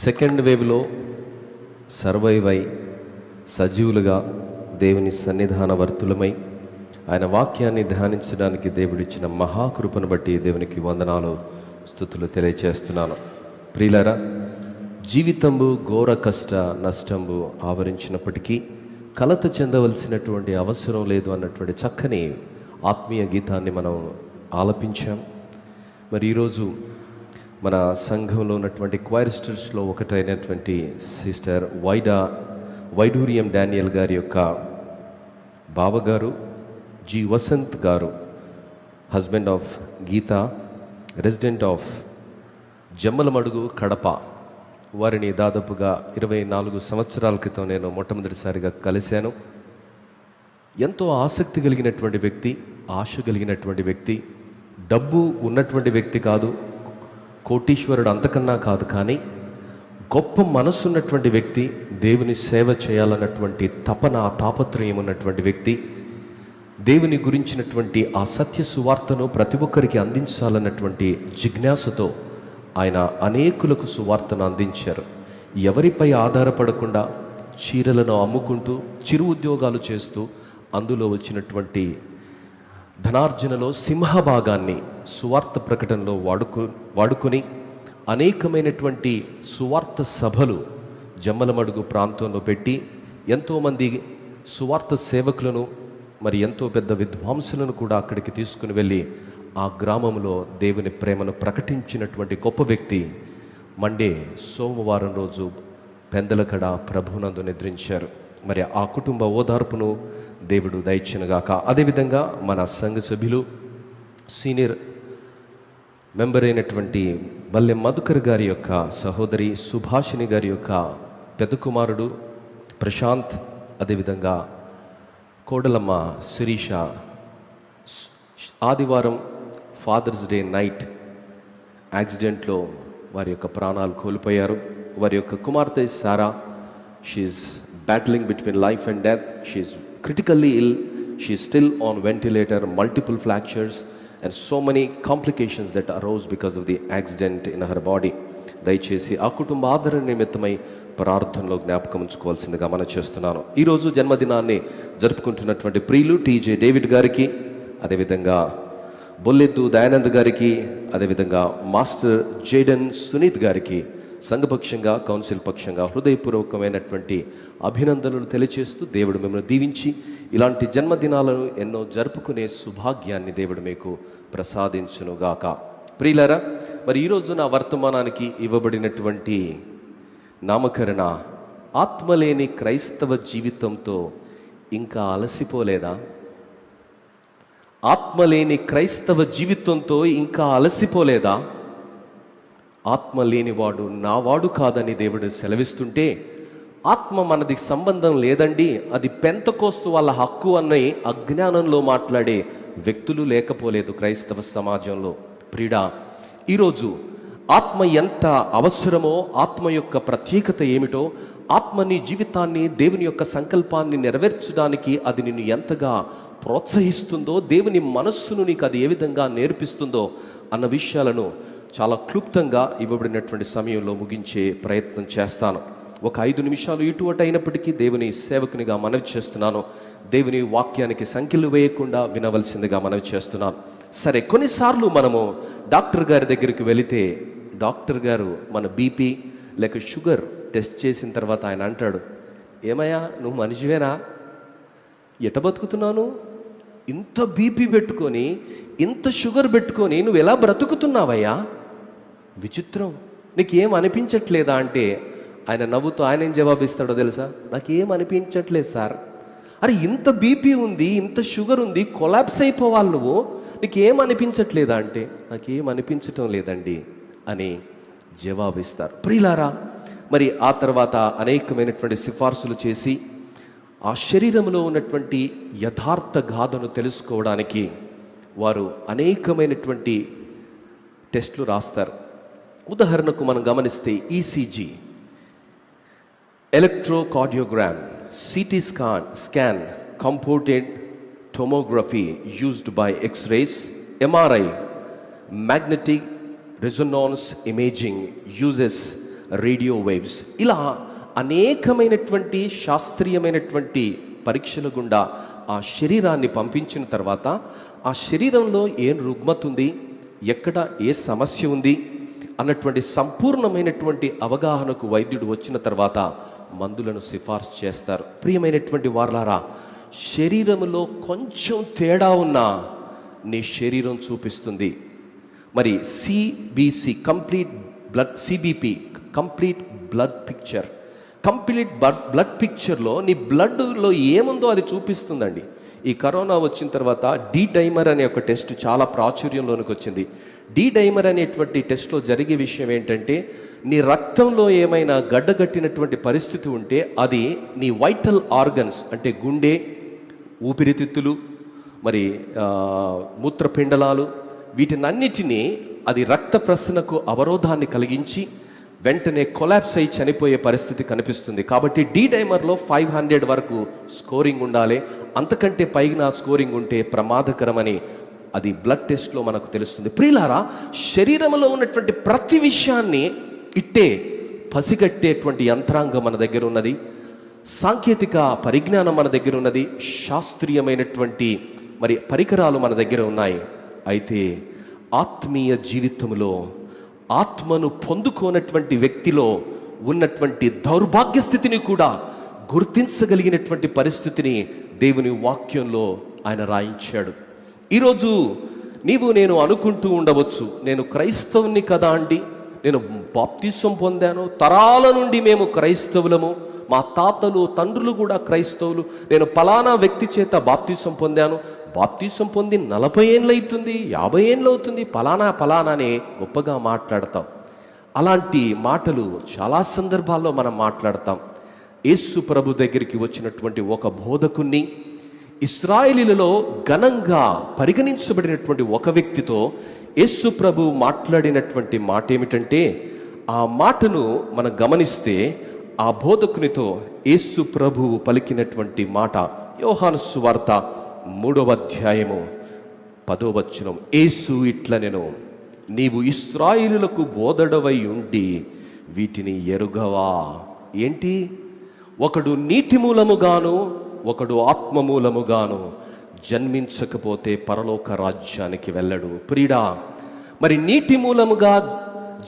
Second వేవ్లో survive అయి సజీవులుగా దేవుని సన్నిధానవర్తులమై ఆయన వాక్యాన్ని ధ్యానించడానికి దేవుడిచ్చిన మహాకృపను బట్టి దేవునికి వందనాలు స్తుతులు తెలియచేస్తున్నాను. ప్రియులారా, జీవితంబు ఘోర కష్ట నష్టంబు ఆవరించినప్పటికీ కలత చెందవలసినటువంటి అవసరం లేదు అన్నటువంటి చక్కని ఆత్మీయ గీతాన్ని మనం ఆలపించాం. మరి ఈరోజు మన సంఘంలో ఉన్నటువంటి క్వైరిస్టర్స్లో ఒకటైనటువంటి సిస్టర్ వైడూరియం డానియల్ గారి యొక్క బావగారు జి వసంత్ గారు, husband of Geetha, resident of Jammalamadugu, Kadapa. వారిని దాదాపుగా 24 సంవత్సరాల క్రితం నేను మొట్టమొదటిసారిగా కలిశాను. ఎంతో ఆసక్తి కలిగినటువంటి వ్యక్తి, ఆశ కలిగినటువంటి వ్యక్తి, డబ్బు ఉన్నటువంటి వ్యక్తి కాదు, కోటీశ్వరుడు అంతకన్నా కాదు, కానీ గొప్ప మనసున్నటువంటి వ్యక్తి, దేవుని సేవ చేయాలన్నటువంటి తపన తాపత్రయం ఉన్నటువంటి వ్యక్తి, దేవుని గురించినటువంటి ఆ సత్య సువార్తను ప్రతి ఒక్కరికి అందించాలన్నటువంటి జిజ్ఞాసతో ఆయన అనేకులకు సువార్తను అందించారు. ఎవరిపై ఆధారపడకుండా చీరలను అమ్ముకుంటూ చిరు ఉద్యోగాలు చేస్తూ అందులో వచ్చినటువంటి ధనార్జనలో సింహభాగాన్ని సువార్త ప్రకటనలో వాడుకొని అనేకమైనటువంటి సువార్త సభలు జమ్మలమడుగు ప్రాంతంలో పెట్టి ఎంతోమంది సువార్త సేవకులను, మరి ఎంతో పెద్ద విద్వాంసులను కూడా అక్కడికి తీసుకుని వెళ్ళి ఆ గ్రామంలో దేవుని ప్రేమను ప్రకటించినటువంటి గొప్ప వ్యక్తి. మండే సోమవారం రోజు పెందలకడ ప్రభునందు నిద్రించారు. మరి ఆ కుటుంబ ఓదార్పును దేవుడు దయచినగాక. అదేవిధంగా మన సంఘ సభ్యులు సీనియర్ మెంబర్ అయినటువంటి బల్లె మధుకర్ గారి యొక్క సహోదరి సుభాషిణి గారి యొక్క పెద్ద కుమారుడు ప్రశాంత్, అదేవిధంగా కోడలమ్మ శిరీష ఆదివారం ఫాదర్స్ డే నైట్ యాక్సిడెంట్లో వారి యొక్క ప్రాణాలు కోల్పోయారు. వారి యొక్క కుమార్తె సారా, she is battling between life and death. She is critically ill. She is still on ventilator, multiple fractures and so many complications that arose because of the accident in her body. దయచేసి ఆ కుటుంబ ఆదరణ నిమిత్తమై ప్రార్థనలో జ్ఞాపకం ఉంచుకోవాల్సిందిగా మనం చేస్తున్నాను. ఈరోజు జన్మదినాన్ని జరుపుకుంటున్నటువంటి ప్రియులు టీజే డేవిడ్ గారికి, అదేవిధంగా బొల్లెద్దు దయానంద్ గారికి, అదేవిధంగా మాస్టర్ జేడన్ సునీత్ గారికి సంఘపక్షంగా, కౌన్సిల్ పక్షంగా హృదయపూర్వకమైనటువంటి అభినందనలు తెలియచేస్తూ దేవుడు మిమ్మల్ని దీవించి ఇలాంటి జన్మదినాలను ఎన్నో జరుపుకునే సుభాగ్యాన్ని దేవుడు మీకు ప్రసాదించునుగాక. ప్రియులారా, మరి ఈరోజు నా వర్తమానానికి ఇవ్వబడినటువంటి నామకరణ ఆత్మలేని క్రైస్తవ జీవితంతో ఇంకా అలసిపోలేదా? ఆత్మలేని క్రైస్తవ జీవితంతో ఇంకా అలసిపోలేదా? ఆత్మ లేనివాడు నావాడు కాదని దేవుడు సెలవిస్తుంటే, ఆత్మ మనది సంబంధం లేదండి, అది పెంతకోస్తు వాళ్ళ హక్కు అన్న అజ్ఞానంలో మాట్లాడే వ్యక్తులు లేకపోలేదు క్రైస్తవ సమాజంలో. ప్రియుడా, ఈరోజు ఆత్మ ఎంత అవసరమో, ఆత్మ యొక్క ప్రత్యేకత ఏమిటో, ఆత్మ నీ జీవితాన్ని, దేవుని యొక్క సంకల్పాన్ని నెరవేర్చడానికి అది నిన్ను ఎంతగా ప్రోత్సహిస్తుందో, దేవుని మనస్సును నీకు అది ఏ విధంగా నేర్పిస్తుందో అన్న విషయాలను చాలా క్లుప్తంగా ఇవ్వబడినటువంటి సమయంలో ముగించే ప్రయత్నం చేస్తాను. ఒక 5 నిమిషాలు ఇటు అటు అయినప్పటికీ దేవుని సేవకునిగా మనవి చేస్తున్నాను. దేవుని వాక్యానికి సంఖ్యలు వేయకుండా వినవలసిందిగా మనవి చేస్తున్నాను. సరే, కొన్నిసార్లు మనము డాక్టర్ గారి దగ్గరికి వెళితే డాక్టర్ గారు మన బీపీ లేక షుగర్ టెస్ట్ చేసిన తర్వాత ఆయన అంటాడు, ఏమయ్యా నువ్వు మనిషివేనా? ఎట బతుకుతున్నాను? ఇంత బీపీ పెట్టుకొని, ఇంత షుగర్ పెట్టుకొని నువ్వు ఎలా బ్రతుకుతున్నావయ్యా? విచిత్రం, నీకేం అనిపించట్లేదా అంటే ఆయన నవ్వుతూ ఆయన ఏం జవాబిస్తాడో తెలుసా? నాకేం అనిపించట్లేదు సార్. అరే, ఇంత బీపీ ఉంది, ఇంత షుగర్ ఉంది, కొలాప్స్ అయిపోవాలి నువ్వు, నీకేం అనిపించట్లేదా అంటే నాకేం అనిపించటం లేదండి అని జవాబిస్తారు. ప్రియులారా, మరి ఆ తర్వాత అనేకమైనటువంటి సిఫార్సులు చేసి ఆ శరీరంలో ఉన్నటువంటి యథార్థ గాథను తెలుసుకోవడానికి వారు అనేకమైనటువంటి టెస్టులు రాస్తారు. ఉదాహరణకు మనం గమనిస్తే ECG, electrocardiogram, CT scan, computed tomography used by X-rays, MRI, magnetic resonance imaging uses radio waves, ఇలా అనేకమైనటువంటి శాస్త్రీయమైనటువంటి పరీక్షల గుండా ఆ శరీరాన్ని పంపించిన తర్వాత ఆ శరీరంలో ఏం రుగ్మత ఉంది, ఎక్కడ ఏ సమస్య ఉంది అన్నటువంటి సంపూర్ణమైనటువంటి అవగాహనకు వైద్యుడు వచ్చిన తర్వాత మందులను సిఫార్సు చేస్తారు. ప్రియమైనటువంటి వారలారా, శరీరంలో కొంచెం తేడా ఉన్నా నీ శరీరం చూపిస్తుంది. మరి CBC CBP complete blood picture, blood పిక్చర్లో నీ బ్లడ్లో ఏముందో అది చూపిస్తుందండి. ఈ కరోనా వచ్చిన తర్వాత డైమర్ అనే ఒక టెస్ట్ చాలా ప్రాచుర్యంలోనికి వచ్చింది. డైమర్ అనేటువంటి టెస్ట్లో జరిగే విషయం ఏంటంటే, నీ రక్తంలో ఏమైనా గడ్డగట్టినటువంటి పరిస్థితి ఉంటే అది నీ వైటల్ ఆర్గన్స్ అంటే గుండె, ఊపిరితిత్తులు, మరి మూత్రపిండలాలు, వీటినన్నిటినీ అది రక్త ప్రసరణకు అవరోధాన్ని కలిగించి వెంటనే కొలాప్స్ అయి చనిపోయే పరిస్థితి కనిపిస్తుంది. కాబట్టి డైమర్లో 500 వరకు స్కోరింగ్ ఉండాలి, అంతకంటే పైన స్కోరింగ్ ఉంటే ప్రమాదకరమని అది బ్లడ్ టెస్ట్లో మనకు తెలుస్తుంది. ప్రియులారా, శరీరంలో ఉన్నటువంటి ప్రతి విషయాన్ని ఇట్టే పసిగట్టేటువంటి యంత్రాంగం మన దగ్గర ఉన్నది, సాంకేతిక పరిజ్ఞానం మన దగ్గర ఉన్నది, శాస్త్రీయమైనటువంటి మరి పరికరాలు మన దగ్గర ఉన్నాయి. అయితే ఆత్మీయ జీవితంలో ఆత్మను పొందుకోనటువంటి వ్యక్తిలో ఉన్నటువంటి దౌర్భాగ్య స్థితిని కూడా గుర్తించగలిగినటువంటి పరిస్థితిని దేవుని వాక్యంలో ఆయన రాయించాడు. ఈరోజు నేను అనుకుంటూ ఉండవచ్చు, నేను క్రైస్తవుని కదా అండి, నేను బాప్తిసం పొందాను, తరాల నుండి మేము క్రైస్తవులము, మా తాతలు తండ్రులు కూడా క్రైస్తవులు, నేను పలానా వ్యక్తి చేత బాప్తిసం పొందాను, బాప్తిసం పొంది 40 ఏళ్ళు అవుతుంది, 50 ఏళ్ళు అవుతుంది, పలానానే గొప్పగా మాట్లాడతాం. అలాంటి మాటలు చాలా సందర్భాల్లో మనం మాట్లాడతాం. యేసు ప్రభు దగ్గరికి వచ్చినటువంటి ఒక బోధకుణ్ణి, ఇశ్రాయేలీలలో ఘనంగా పరిగణించబడినటువంటి ఒక వ్యక్తితో యేసు ప్రభు మాట్లాడినటువంటి మాట ఏమిటంటే, ఆ మాటను మనం గమనిస్తే ఆ బోధకునితో యేసు ప్రభువు పలికినటువంటి మాట యోహాను సువార్త 3వ అధ్యాయము 10వ వచనం. యేసు ఇట్లనెను, నీవు ఇశ్రాయేలులకు బోధడవై ఉండి వీటిని ఎరుగవా? ఏంటి? ఒకడు నీటి మూలముగాను ఒకడు ఆత్మ మూలముగాను జన్మించకపోతే పరలోక రాజ్యానికి వెళ్ళడు. ప్రియుడా, మరి నీటి మూలముగా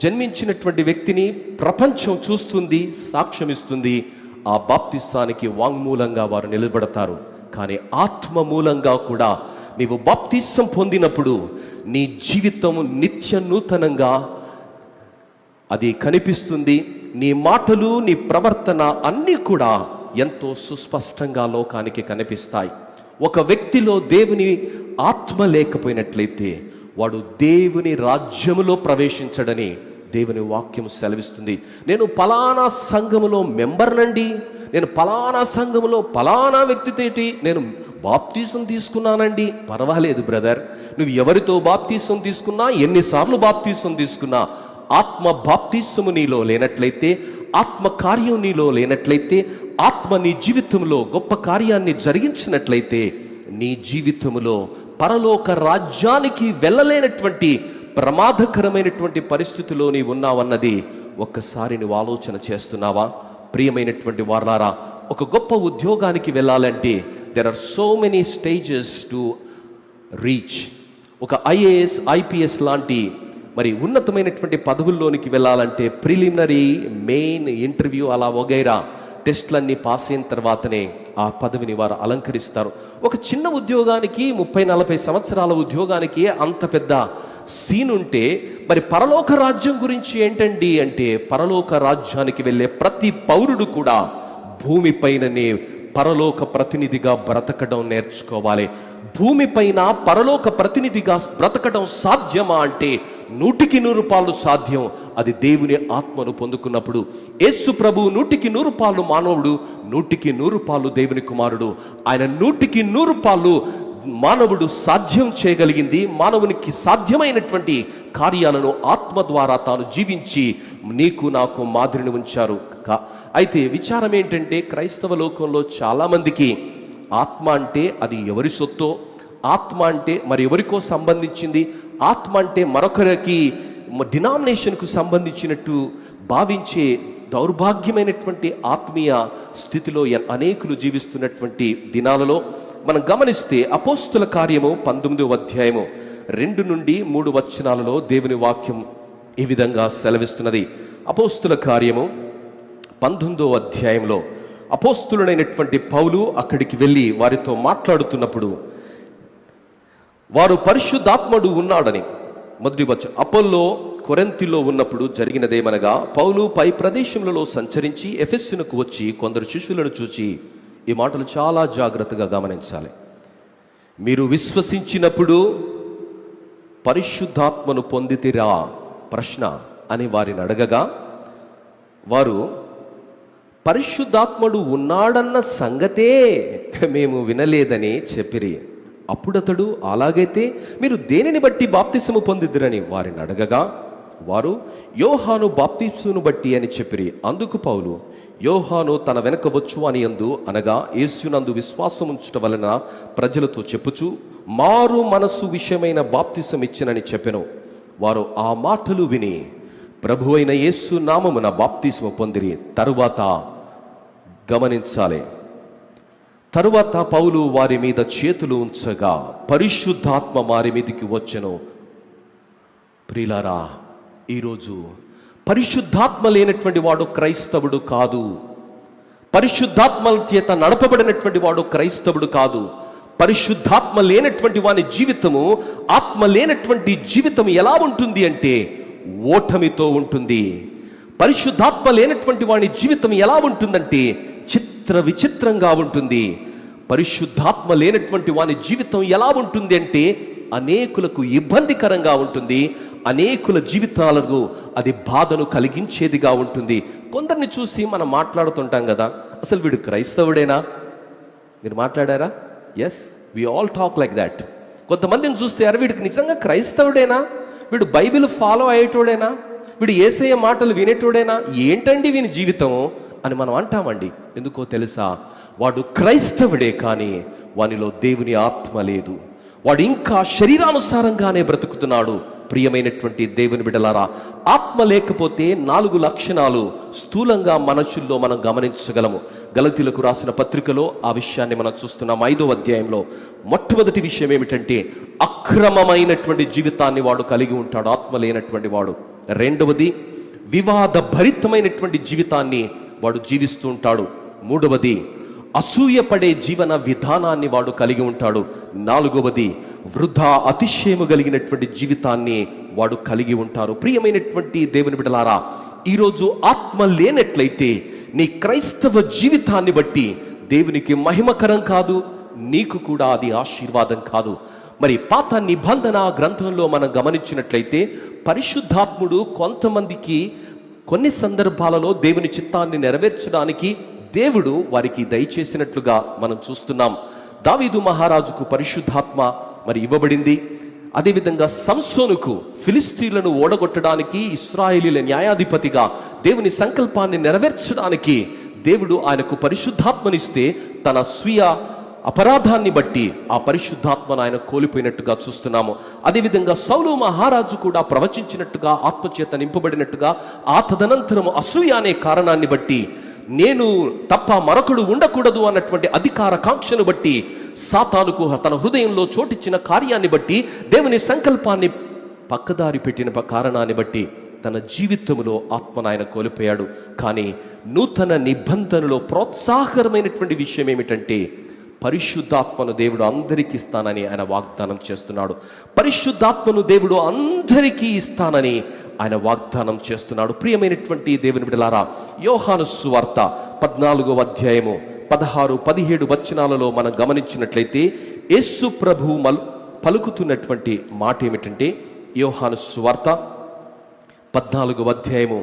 జన్మించినటువంటి వ్యక్తిని ప్రపంచం చూస్తుంది, సాక్ష్యమిస్తుంది, ఆ బాప్తిసానికి వాంగ్మూలంగా వారు నిలబడతారు. కానీ ఆత్మ మూలంగా కూడా నీవు బాప్తిసం పొందినప్పుడు నీ జీవితం నిత్య నూతనంగా అది కనిపిస్తుంది. నీ మాటలు, నీ ప్రవర్తన అన్నీ కూడా ఎంతో సుస్పష్టంగా లోకానికి కనిపిస్తాయి. ఒక వ్యక్తిలో దేవుని ఆత్మ లేకపోయినట్లయితే వాడు దేవుని రాజ్యములో ప్రవేశించడని దేవుని వాక్యం సెలవిస్తుంది. నేను పలానా సంఘములో మెంబర్నండి, నేను పలానా సంఘములో పలానా వ్యక్తితోటి నేను బాప్తీసం తీసుకున్నానండి. పర్వాలేదు బ్రదర్, నువ్వు ఎవరితో బాప్తీసం తీసుకున్నా, ఎన్నిసార్లు బాప్తీసం తీసుకున్నా, ఆత్మ బాప్తీసము నీలో లేనట్లయితే, ఆత్మ కార్యం నీలో లేనట్లయితే, ఆత్మ నీ జీవితంలో గొప్ప కార్యాన్ని జరిగించినట్లయితే, నీ జీవితంలో పరలోక రాజ్యానికి వెళ్ళలేనటువంటి ప్రమాదకరమైనటువంటి పరిస్థితిలో నీవు ఉన్నావన్నది ఒక్కసారి నువ్వు ఆలోచన చేస్తున్నావా? ప్రియమైనటువంటి వారలారా, ఒక గొప్ప ఉద్యోగానికి వెళ్ళాలంటే there are so many stages to reach. ఒక ఐఏఎస్, ఐపీఎస్ లాంటి మరి ఉన్నతమైనటువంటి పదవుల్లోనికి వెళ్ళాలంటే ప్రిలిమినరీ, మెయిన్, ఇంటర్వ్యూ అలా వగైరా టెస్ట్లన్నీ పాస్ అయిన తర్వాతనే ఆ పదవిని వారు అలంకరిస్తారు. ఒక చిన్న ఉద్యోగానికి, 30-40 సంవత్సరాల ఉద్యోగానికి అంత పెద్ద సీన్ ఉంటే, మరి పరలోక రాజ్యం గురించి ఏంటండి అంటే, పరలోక రాజ్యానికి వెళ్ళే ప్రతి పౌరుడు కూడా భూమిపైననే పరలోక ప్రతినిధిగా బ్రతకడం నేర్చుకోవాలి. భూమిపైన పరలోక ప్రతినిధిగా బ్రతకడం సాధ్యమా అంటే 100% సాధ్యం. అది దేవుని ఆత్మను పొందుకున్నప్పుడు. యేసు ప్రభు 100% మానవుడు, 100% దేవుని కుమారుడు. ఆయన 100% మానవుడు సాధ్యం చేయగలిగింది, మానవునికి సాధ్యమైనటువంటి కార్యాలను ఆత్మ ద్వారా తాను జీవించి నీకు నాకు మాదిరిని ఉంచారు. అయితే విచారం ఏంటంటే, క్రైస్తవ లోకంలో చాలామందికి ఆత్మ అంటే అది ఎవరి సొత్తో, ఆత్మ అంటే మరి ఎవరికో సంబంధించింది, ఆత్మ అంటే మరొకరికి డినామినేషన్కు సంబంధించినట్టు భావించే దౌర్భాగ్యమైనటువంటి ఆత్మీయ స్థితిలో అనేకులు జీవిస్తున్నటువంటి దినాలలో మనం గమనిస్తే అపోస్తుల కార్యము 19వ అధ్యాయము 2 నుండి 3 వచనాలలో దేవుని వాక్యం ఈ విధంగా సెలవిస్తున్నది. అపోస్తుల కార్యము 19వ అధ్యాయంలో అపోస్తులుడైనటువంటి పౌలు అక్కడికి వెళ్ళి వారితో మాట్లాడుతున్నప్పుడు వారు పరిశుద్ధాత్ముడు ఉన్నాడని, మొదటి వచనం, అపోల్లో కొరింథీలో ఉన్నప్పుడు జరిగినదేమనగా పౌలు పై ప్రదేశములలో సంచరించి ఎఫెస్సునకు వచ్చి కొందరు శిష్యులను చూచి, ఈ మాటలు చాలా జాగ్రత్తగా గమనించాలి, మీరు విశ్వసించినప్పుడు పరిశుద్ధాత్మను పొందితిరా ప్రశ్న అని వారిని అడగగా, వారు పరిశుద్ధాత్ముడు ఉన్నాడన్న సంగతే మేము వినలేదని చెప్పిరి. అప్పుడతడు, అలాగైతే మీరు దేనిని బట్టి బాప్తిసము పొందిద్దురని వారిని అడగగా, వారు యోహాను బాప్తిసమును బట్టి అని చెప్పిరి. అందుకు పౌలు, యోహాను తన వెనక వచ్చు అని యందు, అనగా యేసునందు విశ్వాసం ఉంచుట వలన ప్రజలతో చెప్పుచు మారు మనస్సు విషయమైన బాప్తిసం ఇచ్చినని చెప్పెను. వారు ఆ మాటలు విని ప్రభువైన యేసు నామమున బాప్తిసము పొందిరి. తరువాత గమనించాలి, తరువాత పౌలు వారి మీద చేతులు ఉంచగా పరిశుద్ధాత్మ వారి మీదికి వచ్చెను. ప్రియులారా, ఈరోజు పరిశుద్ధాత్మ లేనటువంటి వాడు క్రైస్తవుడు కాదు. పరిశుద్ధాత్మ చేత నడపబడినటువంటి వాడు క్రైస్తవుడు కాదు. పరిశుద్ధాత్మ లేనటువంటి వాని జీవితము, ఆత్మ లేనటువంటి జీవితం ఎలా ఉంటుంది అంటే ఓటమితో ఉంటుంది. పరిశుద్ధాత్మ లేనటువంటి వాని జీవితం ఎలా ఉంటుందంటే చిత్ర విచిత్రంగా ఉంటుంది. పరిశుద్ధాత్మ లేనటువంటి వాని జీవితం ఎలా ఉంటుంది అంటే అనేకులకు ఇబ్బందికరంగా ఉంటుంది. అనేకుల జీవితాలకు అది బాధను కలిగించేదిగా ఉంటుంది. కొందరిని చూసి మనం మాట్లాడుతుంటాం కదా, అసలు వీడు క్రైస్తవుడేనా? మీరు మాట్లాడారా? Yes, we all talk like that. కొంతమందిని చూస్తే, అరే వీడికి నిజంగా క్రైస్తవుడేనా, వీడు బైబిల్ ఫాలో అయ్యేటోడేనా, వీడు యేసయ్య మాటలు వినేటోడేనా, ఏంటండి వీని జీవితం అని మనం అంటామండి. ఎందుకో తెలుసా? వాడు క్రైస్తవుడే కానీ వానిలో దేవుని ఆత్మ లేదు. వాడు ఇంకా శరీరానుసారంగానే బ్రతుకుతున్నాడు. ప్రియమైనటువంటి దేవుని బిడ్డలారా, ఆత్మ లేకపోతే 4 లక్షణాలు స్థూలంగా మనుషుల్లో మనం గమనించగలము. గలతీలకు రాసిన పత్రికలో ఆ విషయాన్ని మనం చూస్తున్నాం. 5వ అధ్యాయంలో మొట్టమొదటి విషయం ఏమిటంటే అక్రమమైనటువంటి జీవితాన్ని వాడు కలిగి ఉంటాడు, ఆత్మ లేనటువంటి వాడు. రెండవది, వివాద భరితమైనటువంటి జీవితాన్ని వాడు జీవిస్తూ ఉంటాడు. మూడవది, అసూయపడే జీవన విధానాన్ని వాడు కలిగి ఉంటాడు. నాలుగవది, వృధా అతిశయము కలిగినటువంటి జీవితాన్ని వాడు కలిగి ఉంటారు. ప్రియమైనటువంటి దేవుని బిడ్డలారా, ఈరోజు ఆత్మ లేనట్లయితే నీ క్రైస్తవ జీవితాన్ని బట్టి దేవునికి మహిమకరం కాదు, నీకు కూడా అది ఆశీర్వాదం కాదు. మరి పాత నిబంధన గ్రంథంలో మనం గమనించినట్లయితే పరిశుద్ధాత్ముడు కొంతమందికి కొన్ని సందర్భాలలో దేవుని చిత్తాన్ని నెరవేర్చడానికి దేవుడు వారికి దయచేసినట్లుగా మనం చూస్తున్నాం. దావీదు మహారాజుకు పరిశుద్ధాత్మ మరి ఇవ్వబడింది. అదేవిధంగా సంసోనుకు ఫిలిస్తీన్లను ఓడగొట్టడానికి, ఇశ్రాయేలీల న్యాయాధిపతిగా దేవుని సంకల్పాన్ని నెరవేర్చడానికి దేవుడు ఆయనకు పరిశుద్ధాత్మనిస్తే తన స్వీయ అపరాధాన్ని బట్టి ఆ పరిశుద్ధాత్మను ఆయన కోల్పోయినట్టుగా చూస్తున్నాము. అదేవిధంగా సౌలు మహారాజు కూడా ప్రవచించినట్టుగా, ఆత్మచేత నింపబడినట్టుగా, ఆ తదనంతరము అసూయ అనే కారణాన్ని బట్టి, నేను తప్ప మరొకడు ఉండకూడదు అన్నటువంటి అధికార కాంక్షను బట్టి, సాతానుకు తన హృదయంలో చోటిచ్చిన కార్యాన్ని బట్టి, దేవుని సంకల్పాన్ని పక్కదారి పెట్టిన కారణాన్ని బట్టి తన జీవితంలో ఆత్మను ఆయన కోల్పోయాడు. కానీ నూతన నిబంధనలో ప్రోత్సాహకరమైనటువంటి విషయం ఏమిటంటే పరిశుద్ధాత్మను దేవుడు అందరికీ ఇస్తానని ఆయన వాగ్దానం చేస్తున్నాడు. పరిశుద్ధాత్మను దేవుడు అందరికీ ఇస్తానని ఆయన వాగ్దానం చేస్తున్నాడు. ప్రియమైనటువంటి దేవుని బిడ్డలారా, యోహాను సువార్త 14వ అధ్యాయము 16, 17 వచనాలలో మనం గమనించినట్లయితే యేసు ప్రభు పలుకుతున్నటువంటి మాట ఏమిటంటే, యోహాను సువార్త 14వ అధ్యాయము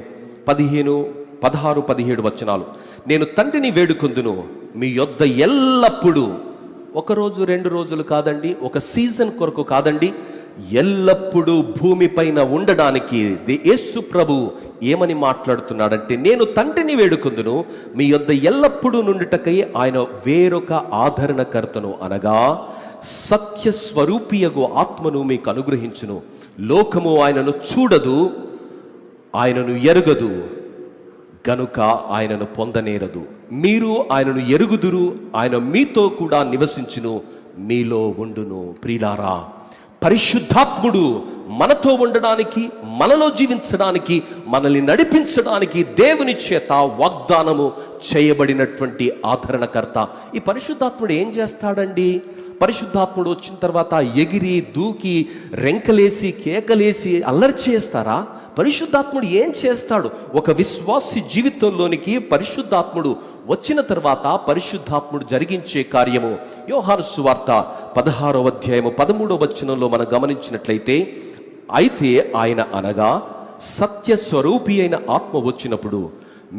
16, 17 వచనాలు, నేను తండ్రిని వేడుకొందును మీ యొద్ద ఎల్లప్పుడూ, ఒకరోజు 2 రోజులు కాదండి, ఒక సీజన్ కొరకు కాదండి, ఎల్లప్పుడూ భూమిపైన ఉండడానికి యేసు ప్రభు ఏమని మాట్లాడుతున్నాడంటే, నేను తండ్రిని వేడుకొందును మీ యొద్ద ఎల్లప్పుడూ నుండుటకై ఆయన వేరొక ఆదరణకర్తను, అనగా సత్య స్వరూపియగు ఆత్మను మీకు అనుగ్రహించును. లోకము ఆయనను చూడదు, ఆయనను ఎరుగదు, గనుక ఆయనను పొందనేరదు. మీరు ఆయనను ఎరుగుదురు, ఆయన మీతో కూడా నివసించును, మీలో ఉండును. ప్రియులారా, పరిశుద్ధాత్ముడు మనతో ఉండడానికి, మనలో జీవించడానికి, మనల్ని నడిపించడానికి దేవుని చేత వాగ్దానము చేయబడినటువంటి ఆదరణకర్త. ఈ పరిశుద్ధాత్ముడు ఏం చేస్తాడండి? పరిశుద్ధాత్ముడు వచ్చిన తర్వాత ఎగిరి దూకి రెంకలేసి కేకలేసి అల్లరి చేస్తారా? పరిశుద్ధాత్ముడు ఏం చేస్తాడు? ఒక విశ్వాసి జీవితంలోనికి పరిశుద్ధాత్ముడు వచ్చిన తర్వాత పరిశుద్ధాత్ముడు జరిగించే కార్యము యోహాను సువార్త 16వ అధ్యాయము 13వ వచనంలో మనం గమనించినట్లయితే, అయితే ఆయన అనగా సత్య స్వరూపి అయిన ఆత్మ వచ్చినప్పుడు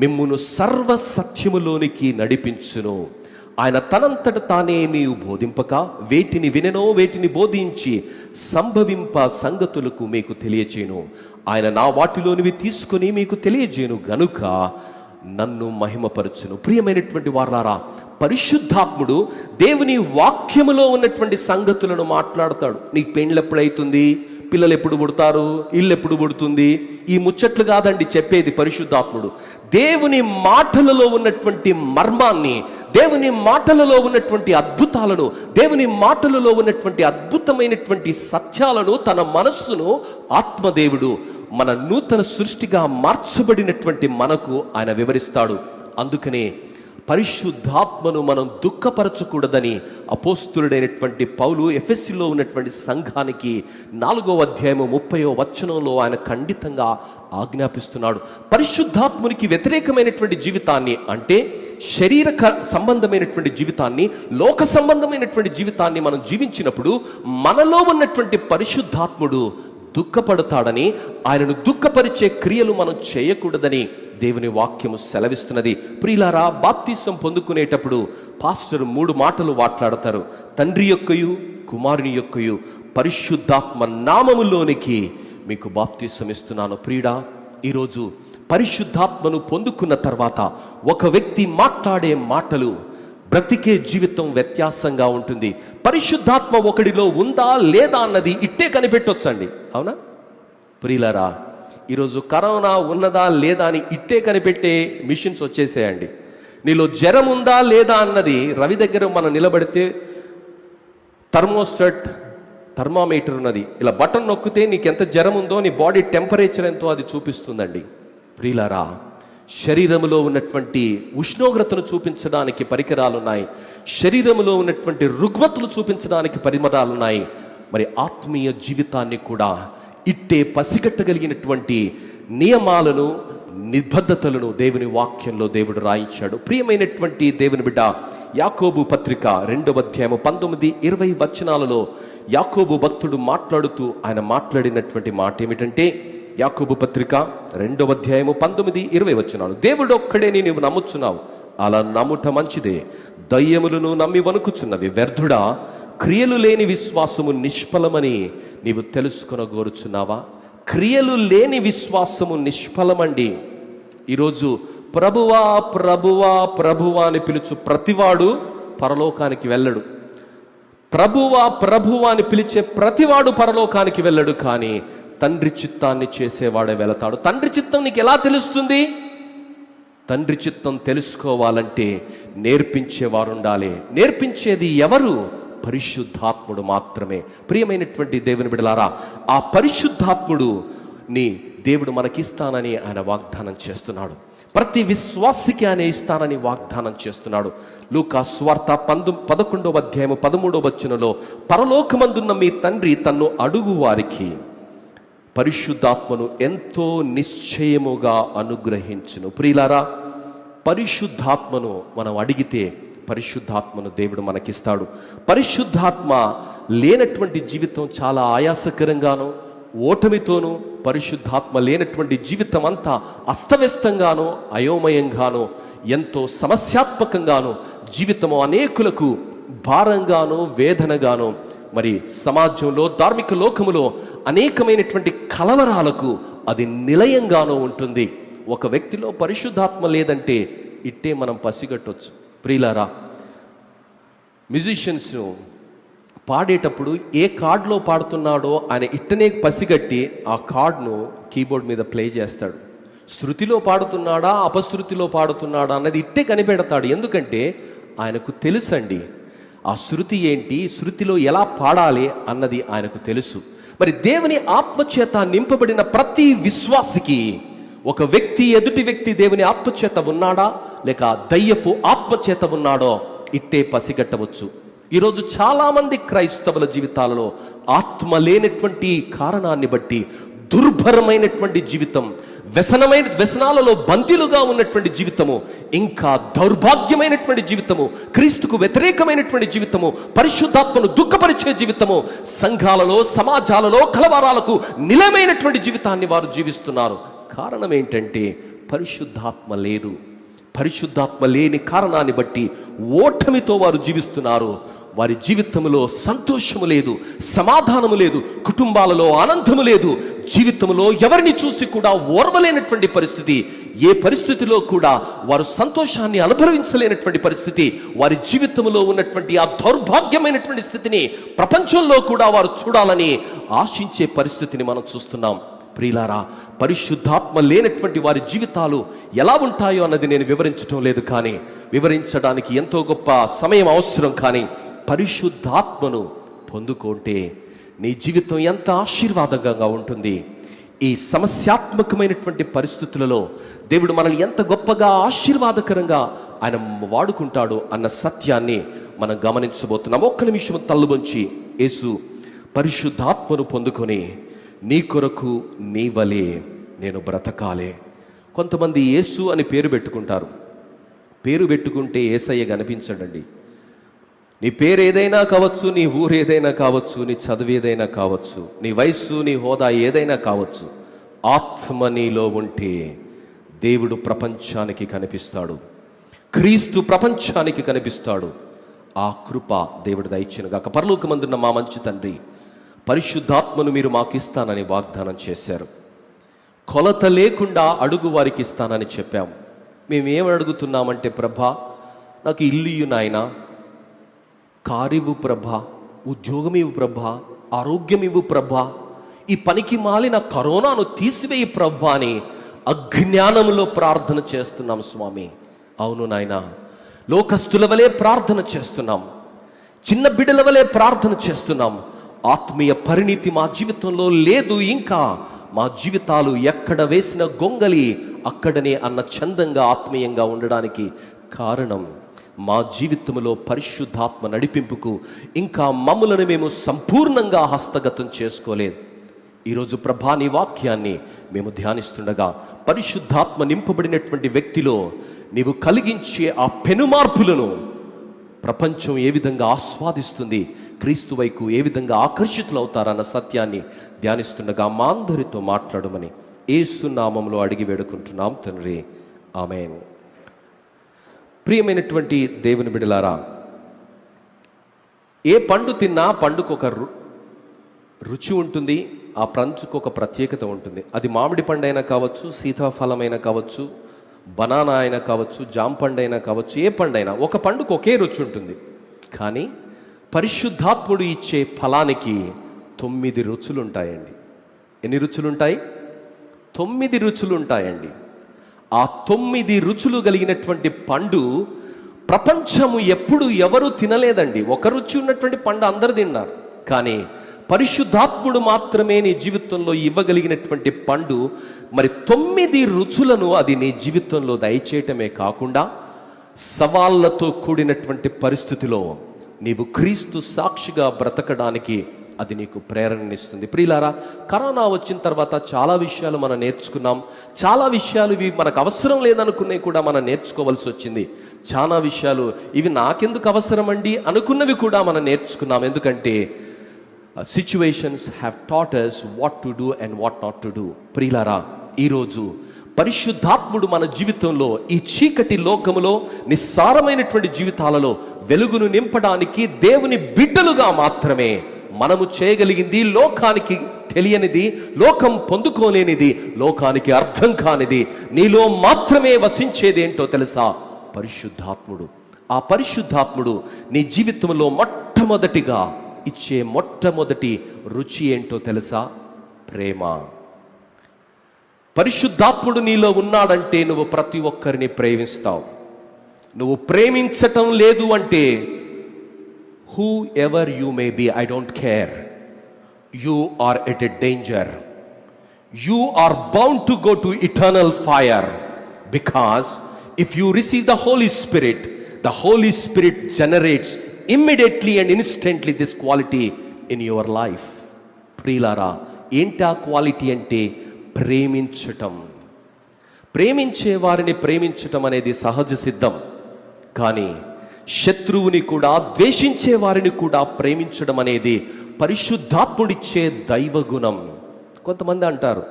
మిమ్మును సర్వ సత్యములోనికి నడిపించును. ఆయన తనంతట తానే మీరు బోధింపక వేటిని వినెనో వేటిని బోధించి సంభవింప సంగతులకు మీకు తెలియచేయును. ఆయన నా వాటిలోనివి తీసుకొని మీకు తెలియజేయును గనుక నన్ను మహిమపరచును. ప్రియమైనటువంటి వారలారా, పరిశుద్ధాత్ముడు దేవుని వాక్యములో ఉన్నటువంటి సంగతులను మాట్లాడతాడు. నీకు పెండ్లు ఎప్పుడైతుంది, పిల్లలు ఎప్పుడు పుడతారు, ఇల్లు ఎప్పుడు పుడుతుంది, ఈ ముచ్చట్లు కాదండి చెప్పేది పరిశుద్ధాత్ముడు. దేవుని మాటలలో ఉన్నటువంటి మర్మాన్ని, దేవుని మాటలలో ఉన్నటువంటి అద్భుతాలను, దేవుని మాటలలో ఉన్నటువంటి అద్భుతమైనటువంటి సత్యాలను, తన మనస్సును ఆత్మదేవుడు మన నూతన సృష్టిగా మార్చబడినటువంటి మనకు ఆయన వివరిస్తాడు. అందుకనే పరిశుద్ధాత్మను మనం దుఃఖపరచకూడదని అపోస్తులుడైనటువంటి పౌలు ఎఫెసీలో ఉన్నటువంటి సంఘానికి 4వ అధ్యాయము 30వ వచనంలో ఆయన ఖండితంగా ఆజ్ఞాపిస్తున్నాడు. పరిశుద్ధాత్మునికి వ్యతిరేకమైనటువంటి జీవితాన్ని, అంటే శరీర సంబంధమైనటువంటి జీవితాన్ని, లోక సంబంధమైనటువంటి జీవితాన్ని మనం జీవించినప్పుడు మనలో ఉన్నటువంటి పరిశుద్ధాత్ముడు దుఃఖపడతాడని, ఆయనను దుఃఖపరిచే క్రియలు మనం చేయకూడదని దేవుని వాక్యము సెలవిస్తున్నది. ప్రియులారా, బాప్తిసం పొందుకునేటప్పుడు పాస్టర్ 3 మాటలు మాట్లాడతారు. తండ్రి యొక్కయు కుమారుని యొక్కయు పరిశుద్ధాత్మ నామములోనికి మీకు బాప్తిసం ఇస్తున్నాను. ప్రియుడా, ఈరోజు పరిశుద్ధాత్మను పొందుకున్న తర్వాత ఒక వ్యక్తి మాట్లాడే మాటలు, బ్రతికే జీవితం వ్యత్యాసంగా ఉంటుంది. పరిశుద్ధాత్మ ఒకడిలో ఉందా లేదా అన్నది ఇట్టే కనిపెట్టొచ్చండి. అవునా ప్రియులారా? ఈరోజు కరోనా ఉన్నదా లేదా అని ఇట్టే కనిపెట్టే మిషన్స్ వచ్చేసేయండి. నీలో జ్వరం ఉందా లేదా అన్నది రవి దగ్గర మనం నిలబడితే థర్మామీటర్ ఉన్నది, ఇలా బటన్ నొక్కితే నీకు ఎంత జ్వరం ఉందో, నీ బాడీ టెంపరేచర్ ఎంతో అది చూపిస్తుందండి. ప్రియులారా, శరీరములో ఉన్నటువంటి ఉష్ణోగ్రతను చూపించడానికి పరికరాలు ఉన్నాయి, శరీరములో ఉన్నటువంటి రుగ్మతలు చూపించడానికి పరిమళాలు ఉన్నాయి. మరి ఆత్మీయ జీవితాన్ని కూడా ఇట్టే పసిగట్టగలిగినటువంటి నియమాలను, నిబద్ధతలను దేవుని వాక్యంలో దేవుడు రాయించాడు. ప్రియమైనటువంటి దేవుని బిడ్డ, యాకోబు పత్రిక 2వ అధ్యాయము 19-20 వచనాలలో యాకోబు భక్తుడు మాట్లాడుతూ ఆయన మాట్లాడినటువంటి మాట ఏమిటంటే, యాకోబు పత్రిక 2వ అధ్యాయము 19-20 వచనాలు, దేవుడు ఒక్కడే నీవు నమ్ముచున్నావు, అలా నమ్ముట మంచిదే. దయ్యములను నమ్మి వణుకుచున్నవి వ్యర్థుడా, క్రియలు లేని విశ్వాసము నిష్ఫలమని నీవు తెలుసుకొనగోరుచున్నావా? క్రియలు లేని విశ్వాసము నిష్ఫలమండి. ఈరోజు ప్రభువా ప్రభువా ప్రభువా అని పిలుచు ప్రతివాడు పరలోకానికి వెళ్ళడు. ప్రభువా ప్రభువా అని పిలిచే ప్రతివాడు పరలోకానికి వెళ్ళడు, కానీ తండ్రి చిత్తాన్ని చేసేవాడే వెళతాడు. తండ్రి చిత్తం నీకు ఎలా తెలుస్తుంది? తండ్రి చిత్తం తెలుసుకోవాలంటే నేర్పించేవారు ఉండాలి. నేర్పించేది ఎవరు? పరిశుద్ధాత్ముడు మాత్రమే. ప్రియమైనటువంటి దేవుని బిడ్డలారా, ఆ పరిశుద్ధాత్ముడు నీ దేవుడు మనకిస్తానని ఆయన వాగ్దానం చేస్తున్నాడు. ప్రతి విశ్వాసికి ఆయన ఇస్తానని వాగ్దానం చేస్తున్నాడు. లూకా సువార్త 11వ అధ్యాయము 13వ వచనంలో, పరలోకమందున్న మీ తండ్రి తన్ను అడుగు వారికి పరిశుద్ధాత్మను ఎంతో నిశ్చయముగా అనుగ్రహించును. ప్రియులారా, పరిశుద్ధాత్మను మనం అడిగితే పరిశుద్ధాత్మను దేవుడు మనకిస్తాడు. పరిశుద్ధాత్మ లేనటువంటి జీవితం చాలా ఆయాసకరంగాను, ఓటమితోనూ, పరిశుద్ధాత్మ లేనటువంటి జీవితం అంతా అస్తవ్యస్తంగాను, అయోమయంగాను, ఎంతో సమస్యాత్మకంగాను, జీవితము అనేకులకు భారంగాను, వేదనగాను, మరి సమాజంలో, ధార్మిక లోకములో అనేకమైనటువంటి కలవరాలకు అది నిలయంగానూ ఉంటుంది. ఒక వ్యక్తిలో పరిశుద్ధాత్మ లేదంటే ఇట్టే మనం పసిగట్టొచ్చు. ప్రియులారా, మ్యూజిషియన్స్ను, పాడేటప్పుడు ఏ కార్డ్లో పాడుతున్నాడో ఆయన ఇట్టనే పసిగట్టి ఆ కార్డ్ను కీబోర్డ్ మీద ప్లే చేస్తాడు. శృతిలో పాడుతున్నాడా అపశృతిలో పాడుతున్నాడా అన్నది ఇట్టే కనిపెడతాడు. ఎందుకంటే ఆయనకు తెలుసండి ఆ శృతి ఏంటి, శృతిలో ఎలా పాడాలి అన్నది ఆయనకు తెలుసు. మరి దేవుని ఆత్మచేత నింపబడిన ప్రతి విశ్వాసికి ఒక వ్యక్తి ఎదుటి వ్యక్తి దేవుని ఆత్మచేత ఉన్నాడా లేక దయ్యపు ఆత్మచేత ఉన్నాడో ఇట్టే పసిగట్టవచ్చు. ఈరోజు చాలామంది క్రైస్తవుల జీవితాలలో ఆత్మ లేనటువంటి కారణాన్ని బట్టి దుర్భరమైనటువంటి జీవితం, వ్యసనాలలో బందీలుగా ఉన్నటువంటి జీవితము, ఇంకా దౌర్భాగ్యమైనటువంటి జీవితము, క్రీస్తుకు వ్యతిరేకమైనటువంటి జీవితము, పరిశుద్ధాత్మను దుఃఖపరిచే జీవితము, సంఘాలలో సమాజాలలో కలవరాలకు నిలమైనటువంటి జీవితాన్ని వారు జీవిస్తున్నారు. కారణం ఏంటంటే పరిశుద్ధాత్మ లేదు. పరిశుద్ధాత్మ లేని కారణాన్ని బట్టి ఓటమితో వారు జీవిస్తున్నారు. వారి జీవితంలో సంతోషము లేదు, సమాధానము లేదు, కుటుంబాలలో ఆనందము లేదు, జీవితంలో ఎవరిని చూసి కూడా ఓర్వలేనటువంటి పరిస్థితి, ఏ పరిస్థితిలో కూడా వారు సంతోషాన్ని అనుభవించలేనటువంటి పరిస్థితి, వారి జీవితంలో ఉన్నటువంటి ఆ దౌర్భాగ్యమైనటువంటి స్థితిని ప్రపంచంలో కూడా వారు చూడాలని ఆశించే పరిస్థితిని మనం చూస్తున్నాం. ప్రియులారా, పరిశుద్ధాత్మ లేనటువంటి వారి జీవితాలు ఎలా ఉంటాయో అన్నది నేను వివరించడం లేదు, కానీ వివరించడానికి ఎంతో గొప్ప సమయం అవసరం. కానీ పరిశుద్ధాత్మను పొందుకుంటే నీ జీవితం ఎంత ఆశీర్వాదంగా ఉంటుంది. ఈ సమస్యాత్మకమైనటువంటి పరిస్థితులలో దేవుడు మనల్ని ఎంత గొప్పగా ఆశీర్వాదకరంగా ఆయన వాడుకుంటాడు అన్న సత్యాన్ని మనం గమనించబోతున్నాం. ఒక్క నిమిషం తల్లుబొంచి యేసు పరిశుద్ధాత్మను పొందుకొని నీ కొరకు నీ వలే నేను బ్రతకాలే. కొంతమంది యేసు అని పేరు పెట్టుకుంటారు. పేరు పెట్టుకుంటే యేసయ్య కనిపించడండి. నీ పేరు ఏదైనా కావచ్చు, నీ ఊరు ఏదైనా కావచ్చు, నీ చదువు ఏదైనా కావచ్చు, నీ వయస్సు నీ హోదా ఏదైనా కావచ్చు, ఆత్మ నీలో ఉంటే దేవుడు ప్రపంచానికి కనిపిస్తాడు, క్రీస్తు ప్రపంచానికి కనిపిస్తాడు. ఆ కృప దేవుడు దయచేయనుగాక. పరలోకమందున్న మా మంచి తండ్రి, పరిశుద్ధాత్మను మీరు మాకు ఇస్తానని వాగ్దానం చేశారు. కొలత లేకుండా అడుగు వారికి ఇస్తానని చెప్పాం. మేమేం అడుగుతున్నామంటే, ప్రభా నాకు ఇల్లు ఇయ్యు నాయనా, కారివు ప్రభా, ఉద్యోగం ఇవ్వు ప్రభా, ఆరోగ్యం ఇవ్వు ప్రభా, ఈ పనికి మాలిన కరోనాను తీసివేయి ప్రభా అని అజ్ఞానంలో ప్రార్థన చేస్తున్నాం స్వామి. అవును నాయనా, లోకస్తుల వలె ప్రార్థన చేస్తున్నాం, చిన్న బిడ్డల వలె ప్రార్థన చేస్తున్నాం. ఆత్మీయ పరిణితి మా జీవితంలో లేదు. ఇంకా మా జీవితాలు ఎక్కడ వేసిన గొంగలి అక్కడనే అన్న చందంగా ఆత్మీయంగా ఉండడానికి కారణం మా జీవితంలో పరిశుద్ధాత్మ నడిపింపుకు ఇంకా మమ్ములను మేము సంపూర్ణంగా హస్తగతం చేసుకోలేదు. ఈరోజు ప్రభా నీ వాక్యాన్ని మేము ధ్యానిస్తుండగా పరిశుద్ధాత్మ నింపబడినటువంటి వ్యక్తిలో నీవు కలిగించే ఆ పెనుమార్పులను ప్రపంచం ఏ విధంగా ఆస్వాదిస్తుంది, క్రీస్తు వైపు ఏ విధంగా ఆకర్షితులు అవుతారన్న సత్యాన్ని ధ్యానిస్తుండగా మా అందరితో మాట్లాడమని యేసు నామములో అడిగి వేడుకుంటున్నాం తండ్రి, ఆమేన్. ప్రియమైనటువంటి దేవుని బిడ్డలారా, ఏ పండు తిన్నా పండుకు ఒక రుచి ఉంటుంది, ఆ పండుకు ఒక ప్రత్యేకత ఉంటుంది. అది మామిడి పండు అయినా కావచ్చు, సీతాఫలమైనా కావచ్చు, బనానా అయినా కావచ్చు, జామ పండు అయినా కావచ్చు, ఏ పండు అయినా ఒక పండుకు ఒకే రుచి ఉంటుంది. కానీ పరిశుద్ధాత్ముడు ఇచ్చే ఫలానికి 9 రుచులు ఉంటాయండి. ఎన్ని రుచులు ఉంటాయి? 9 రుచులు ఉంటాయండి. ఆ 9 రుచులు కలిగినటువంటి పండు ప్రపంచము ఎప్పుడు ఎవరు తినలేదండి. ఒక రుచి ఉన్నటువంటి పండు అందరు తిన్నారు, కానీ పరిశుద్ధాత్ముడు మాత్రమే నీ జీవితంలో ఇవ్వగలిగినటువంటి పండు. మరి 9 రుచులను అది నీ జీవితంలో దయచేయటమే కాకుండా సవాళ్లతో కూడినటువంటి పరిస్థితిలో నీవు క్రీస్తు సాక్షిగా బ్రతకడానికి అది నీకు ప్రేరణనిస్తుంది. ప్రియులారా, కరోనా వచ్చిన తర్వాత చాలా విషయాలు మనం నేర్చుకున్నాం. చాలా విషయాలు ఇవి మనకు అవసరం లేదనుకున్నవి కూడా మనం నేర్చుకోవాల్సి వచ్చింది. చాలా విషయాలు ఇవి నాకెందుకు అవసరం అండి అనుకున్నవి కూడా మనం నేర్చుకున్నాం. ఎందుకంటే situations have taught us what to do and what not to do. ప్రియులారా, ఈరోజు పరిశుద్ధాత్ముడు మన జీవితంలో ఈ చీకటి లోకములో నిస్సారమైనటువంటి జీవితాలలో వెలుగును నింపడానికి దేవుని బిడ్డలుగా మాత్రమే మనము చేయగలిగింది, లోకానికి తెలియనిది, లోకం పొందుకోలేనిది, లోకానికి అర్థం కానిది నీలో మాత్రమే వసించేది ఏంటో తెలుసా? పరిశుద్ధాత్ముడు. ఆ పరిశుద్ధాత్ముడు నీ జీవితంలో మొట్టమొదటిగా ఇచ్చే మొట్టమొదటి రుచి ఏంటో తెలుసా? ప్రేమ. పరిశుద్ధాత్ముడు నీలో ఉన్నాడంటే నువ్వు ప్రతి ఒక్కరిని ప్రేమిస్తావు. నువ్వు ప్రేమించటం లేదు అంటే whoever you may be, I don't care, you are at a danger. You are bound to go to eternal fire. Because if you receive the Holy Spirit, the Holy Spirit generates immediately and instantly this quality in your life. ప్రియులారా, ఏంటా quality అంటే ప్రేమించటం. ప్రేమించే వారిని ప్రేమించటం అనేది సహజ సిద్ధం. కానీ శత్రువుని కూడా, ద్వేషించే వారిని కూడా ప్రేమించడం అనేది పరిశుద్ధాత్ముడిచ్చే దైవ గుణం. కొంతమంది అంటారు,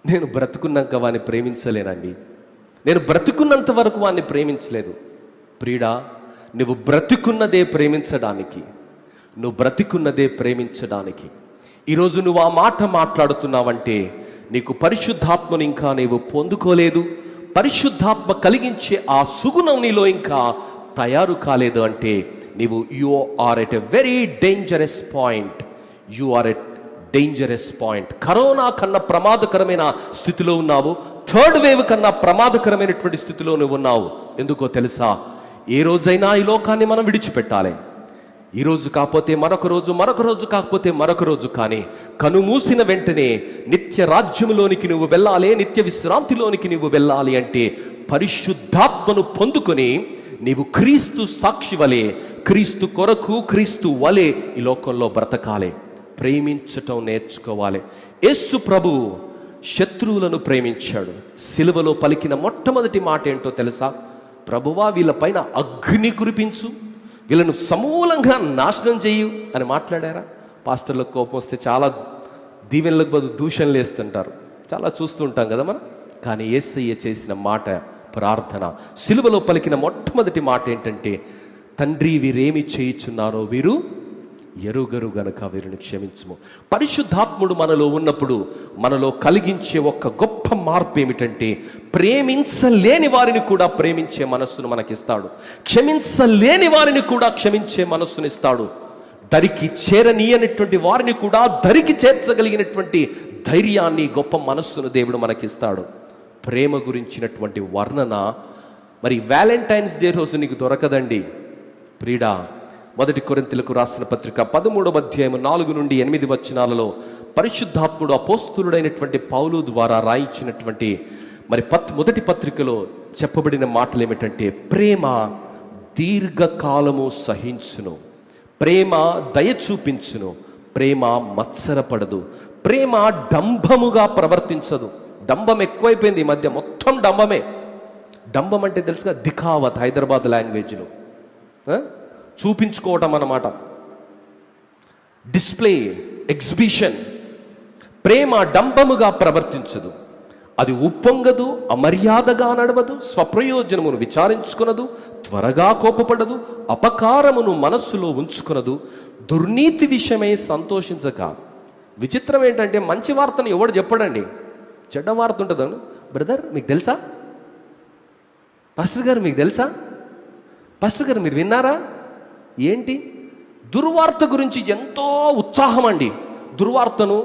నేను బ్రతుకున్నాక వాడిని ప్రేమించలేనండి, నేను బ్రతుకున్నంత వరకు వాడిని ప్రేమించలేదు. ప్రియుడా, నువ్వు బ్రతుకున్నదే ప్రేమించడానికి, నువ్వు బ్రతుకున్నదే ప్రేమించడానికి. ఈరోజు నువ్వు ఆ మాట మాట్లాడుతున్నావంటే నీకు పరిశుద్ధాత్మను ఇంకా నీవు పొందుకోలేదు. పరిశుద్ధాత్మ కలిగించే ఆ సుగుణం నీలో ఇంకా తయారు కాలేదు అంటే నీవు you are at a very dangerous point. You are at dangerous point. Corona కన్నా ప్రమాదకరమైన స్థితిలో ఉన్నావు. థర్డ్ వేవ్ కన్నా ప్రమాదకరమైనటువంటి స్థితిలో నువ్వు ఉన్నావు. ఎందుకో తెలుసా? ఏ రోజైనా ఈ లోకాన్ని మనం విడిచిపెట్టాలి. ఈ రోజు కాకపోతే మరొక రోజు, మరొక రోజు కాకపోతే మరొక రోజు. కానీ కనుమూసిన వెంటనే నిత్య రాజ్యములోనికి నువ్వు వెళ్ళాలి, నిత్య విశ్రాంతిలోనికి నువ్వు వెళ్ళాలి అంటే పరిశుద్ధాత్మను పొందుకొని నీవు క్రీస్తు సాక్షి వలె, క్రీస్తు కొరకు, క్రీస్తు వలె ఈ లోకంలో బ్రతకాలి. ప్రేమించటం నేర్చుకోవాలి. యేసు ప్రభు శత్రువులను ప్రేమించాడు. సిలువలో పలికిన మొట్టమొదటి మాట ఏంటో తెలుసా? ప్రభువా, వీళ్ళపైన అగ్ని కురిపించు, వీళ్ళను సమూలంగా నాశనం చేయు అని మాట్లాడారా? పాస్టర్లకు కోపం వస్తే చాలా దీవెనలకు బదులు దూషణలు వేస్తుంటారు, చాలా చూస్తుంటాం కదా మనం. కానీ యేసయ్య చేసిన మాట ప్రార్థన. సిలువలో పలికిన మొట్టమొదటి మాట ఏంటంటే, తండ్రి, వీరేమి చేయుచున్నారో వీరు ఎరుగరు గనక వీరిని క్షమించుము. పరిశుద్ధాత్ముడు మనలో ఉన్నప్పుడు మనలో కలిగించే ఒక గొప్ప మార్పు ఏమిటంటే, ప్రేమించలేని వారిని కూడా ప్రేమించే మనస్సును మనకిస్తాడు. క్షమించలేని వారిని కూడా క్షమించే మనస్సునిస్తాడు. దరికి చేరనీయనటువంటి వారిని కూడా దరికి చేర్చగలిగినటువంటి ధైర్యాన్ని, గొప్ప మనస్సును దేవుడు మనకిస్తాడు. ప్రేమ గురించినటువంటి వర్ణన మరి వ్యాలంటైన్స్ డే రోజు నీకు దొరకదండి. ప్రియుడా, 1 కొరింథీయులకు రాసిన పత్రిక 13వ అధ్యాయం 4 నుండి 8 వచనాలలో పరిశుద్ధాత్ముడు అపోస్తలుడైనటువంటి పౌలు ద్వారా రాయించినటువంటి మరి మొదటి పత్రికలో చెప్పబడిన మాటలు ఏమిటంటే, ప్రేమ దీర్ఘకాలము సహించును, ప్రేమ దయ చూపించును, ప్రేమ మత్సరపడదు, ప్రేమ డంబముగా ప్రవర్తించదు. డంబం ఎక్కువైపోయింది ఈ మధ్య, మొత్తం డంబమే. డంబం అంటే తెలుసుగా, దిఖావత్, హైదరాబాద్ లాంగ్వేజ్లో చూపించుకోవటం అన్నమాట, డిస్ప్లే, ఎగ్జిబిషన్. ప్రేమ డంబముగా ప్రవర్తించదు, అది ఉప్పొంగదు, అమర్యాదగా నడవదు, స్వప్రయోజనమును విచారించుకునదు, త్వరగా కోపపడదు, అపకారమును మనస్సులో ఉంచుకునదు, దుర్నీతి విషయమై సంతోషించక. విచిత్రం ఏంటంటే, మంచి వార్తను ఎవడు చెప్పడండి, చెడ్డ వార్త ఉంటుందను. బ్రదర్ మీకు తెలుసా? పాస్టర్ గారు మీకు తెలుసా? పాస్టర్ గారు మీరు విన్నారా? ఏంటి? దుర్వార్త గురించి ఎంతో ఉత్సాహం అండి. దుర్వార్తను,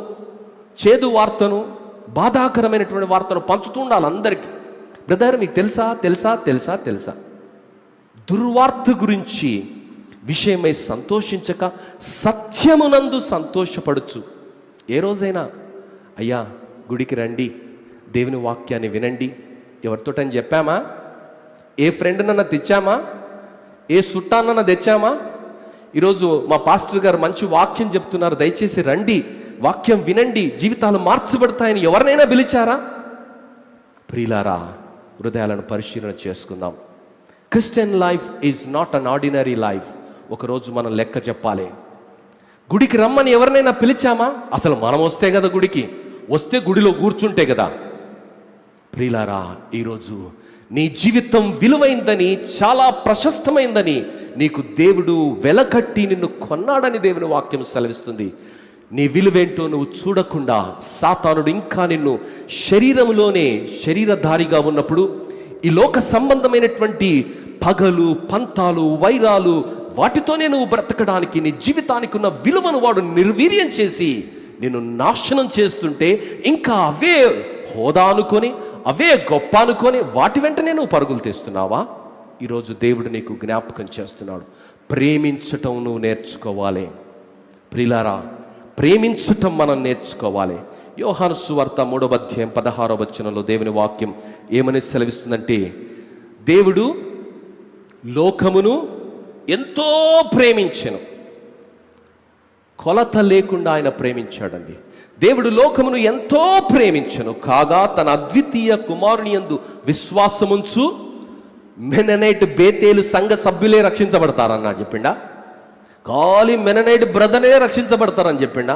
చేదు వార్తను, బాధాకరమైనటువంటి వార్తను పంచుతూ ఉండాలి అందరికీ. బ్రదర్ మీకు తెలుసా? తెలుసా? తెలుసా? తెలుసా? దుర్వార్త గురించి విషయమై సంతోషించక సత్యమునందు సంతోషపడచ్చు. ఏ రోజైనా అయ్యా గుడికి రండి, దేవుని వాక్యాన్ని వినండి, ఎవరితోటని చెప్పామా? ఏ ఫ్రెండ్ నన్న తెచ్చామా? ఏ చుట్టానన్నా తెచ్చామా? ఈరోజు మా పాస్టర్ గారు మంచి వాక్యం చెప్తున్నారు, దయచేసి రండి, వాక్యం వినండి, జీవితాలు మార్చబడతాయని ఎవరినైనా పిలిచారా? ప్రియులారా, హృదయాలను పరిశీలన చేసుకుందాం. Christian life is not an ordinary life. ఒకరోజు మనం లెక్క చెప్పాలి. గుడికి రమ్మని ఎవరినైనా పిలిచామా? అసలు మనం వస్తే కదా గుడికి, వస్తే గుడిలో కూర్చుంటే కదా. ప్రియులారా, ఈరోజు నీ జీవితం విలువైందని, చాలా ప్రశస్తమైందని నీకు దేవుడు వెలకట్టి నిన్ను కొన్నాడని దేవుని వాక్యం సెలవిస్తుంది. నీ విలువేంటో నువ్వు చూడకుండా సాతానుడు ఇంకా నిన్ను శరీరంలోనే శరీరధారిగా ఉన్నప్పుడు ఈ లోక సంబంధమైనటువంటి పగలు, పంతాలు, వైరాలు, వాటితోనే నువ్వు బ్రతకడానికి, నీ జీవితానికి ఉన్న విలువను వాడు నిర్వీర్యం చేసి నిన్ను నాశనం చేస్తుంటే ఇంకా అవే హోదా అనుకొని, అవే గొప్ప అనుకొని వాటి వెంటనే నువ్వు పరుగులు తీస్తున్నావా? ఈరోజు దేవుడు నీకు జ్ఞాపకం చేస్తున్నాడు, ప్రేమించటం నువ్వు నేర్చుకోవాలి. ప్రియులారా, ప్రేమించటం మనం నేర్చుకోవాలి. యోహాను సువార్త 3వ అధ్యాయం 16వ వచనంలో దేవుని వాక్యం ఏమని సెలవిస్తుందంటే, దేవుడు లోకమును ఎంతో ప్రేమించెను. కొలత లేకుండా ఆయన ప్రేమించాడండి. దేవుడు లోకమును ఎంతో ప్రేమించెను కాగా తన అద్వితీయ కుమారుని యందు విశ్వాసముంచు మెననైట్ బేతేలు సంఘ సభ్యులే రక్షించబడతారన్నా చెప్పిండా? ఖాళీ మెననైట్ బ్రదరే రక్షించబడతారని చెప్పిండా?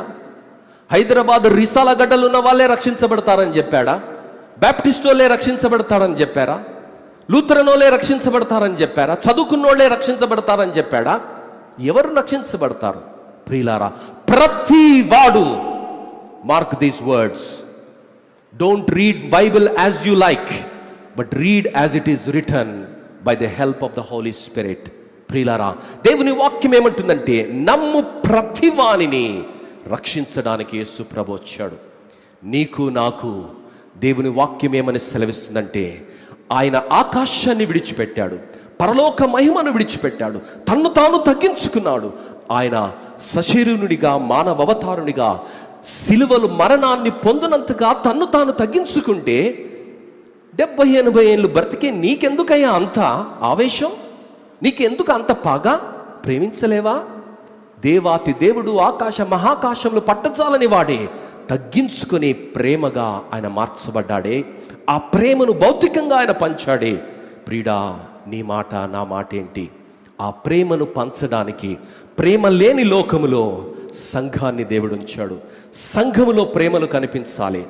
హైదరాబాద్ రిసాల గడ్డలు ఉన్న వాళ్ళే రక్షించబడతారని చెప్పాడా? బ్యాప్టిస్టోలే రక్షించబడతారని చెప్పారా? లూథరనోలే రక్షించబడతారని చెప్పారా? చదువుకున్నోళ్లే రక్షించబడతారని చెప్పాడా? ఎవరు రక్షించబడతారు? ప్రియులారా, ప్రతి వాడు, mark these words, don't read Bible as you like, but read as it is written by the help of the Holy Spirit. ప్రియులారా, దేవుని వాక్యం ఏమంటుందంటే, నమ్ము ప్రతి వానిని రక్షించడానికి యేసు ప్రభు వచ్చాడు. నీకు నాకు దేవుని వాక్యం ఏమని సెలవిస్తుందంటే, ఆయన ఆకాశాన్ని విడిచిపెట్టాడు, పరలోక మహిమను విడిచిపెట్టాడు, తన్ను తాను తగ్గించుకున్నాడు. ఆయన సశరీరునిగా, మానవ అవతారునిగా సిలువలు మరణాన్ని పొందినంతగా తన్ను తాను తగ్గించుకుంటే 70-80 ఏళ్ళు బ్రతికే నీకెందుకయ్యా అంత ఆవేశం? నీకెందుకు అంత పగ? ప్రేమించలేవా? దేవాతి దేవుడు ఆకాశ మహాకాశంలో పట్టజాలని వాడే తగ్గించుకుని ప్రేమగా ఆయన మార్చబడ్డాడే. ఆ ప్రేమను భౌతికంగా ఆయన పంచాడే. ప్రియుడా, నీ మాట నా మాట ఏంటి? ఆ ప్రేమను పంచడానికి ప్రేమ లేని లోకములో సంఘాన్ని దేవుడు ఉంచాడు. సంఘములో ప్రేమను కనిపించాలి,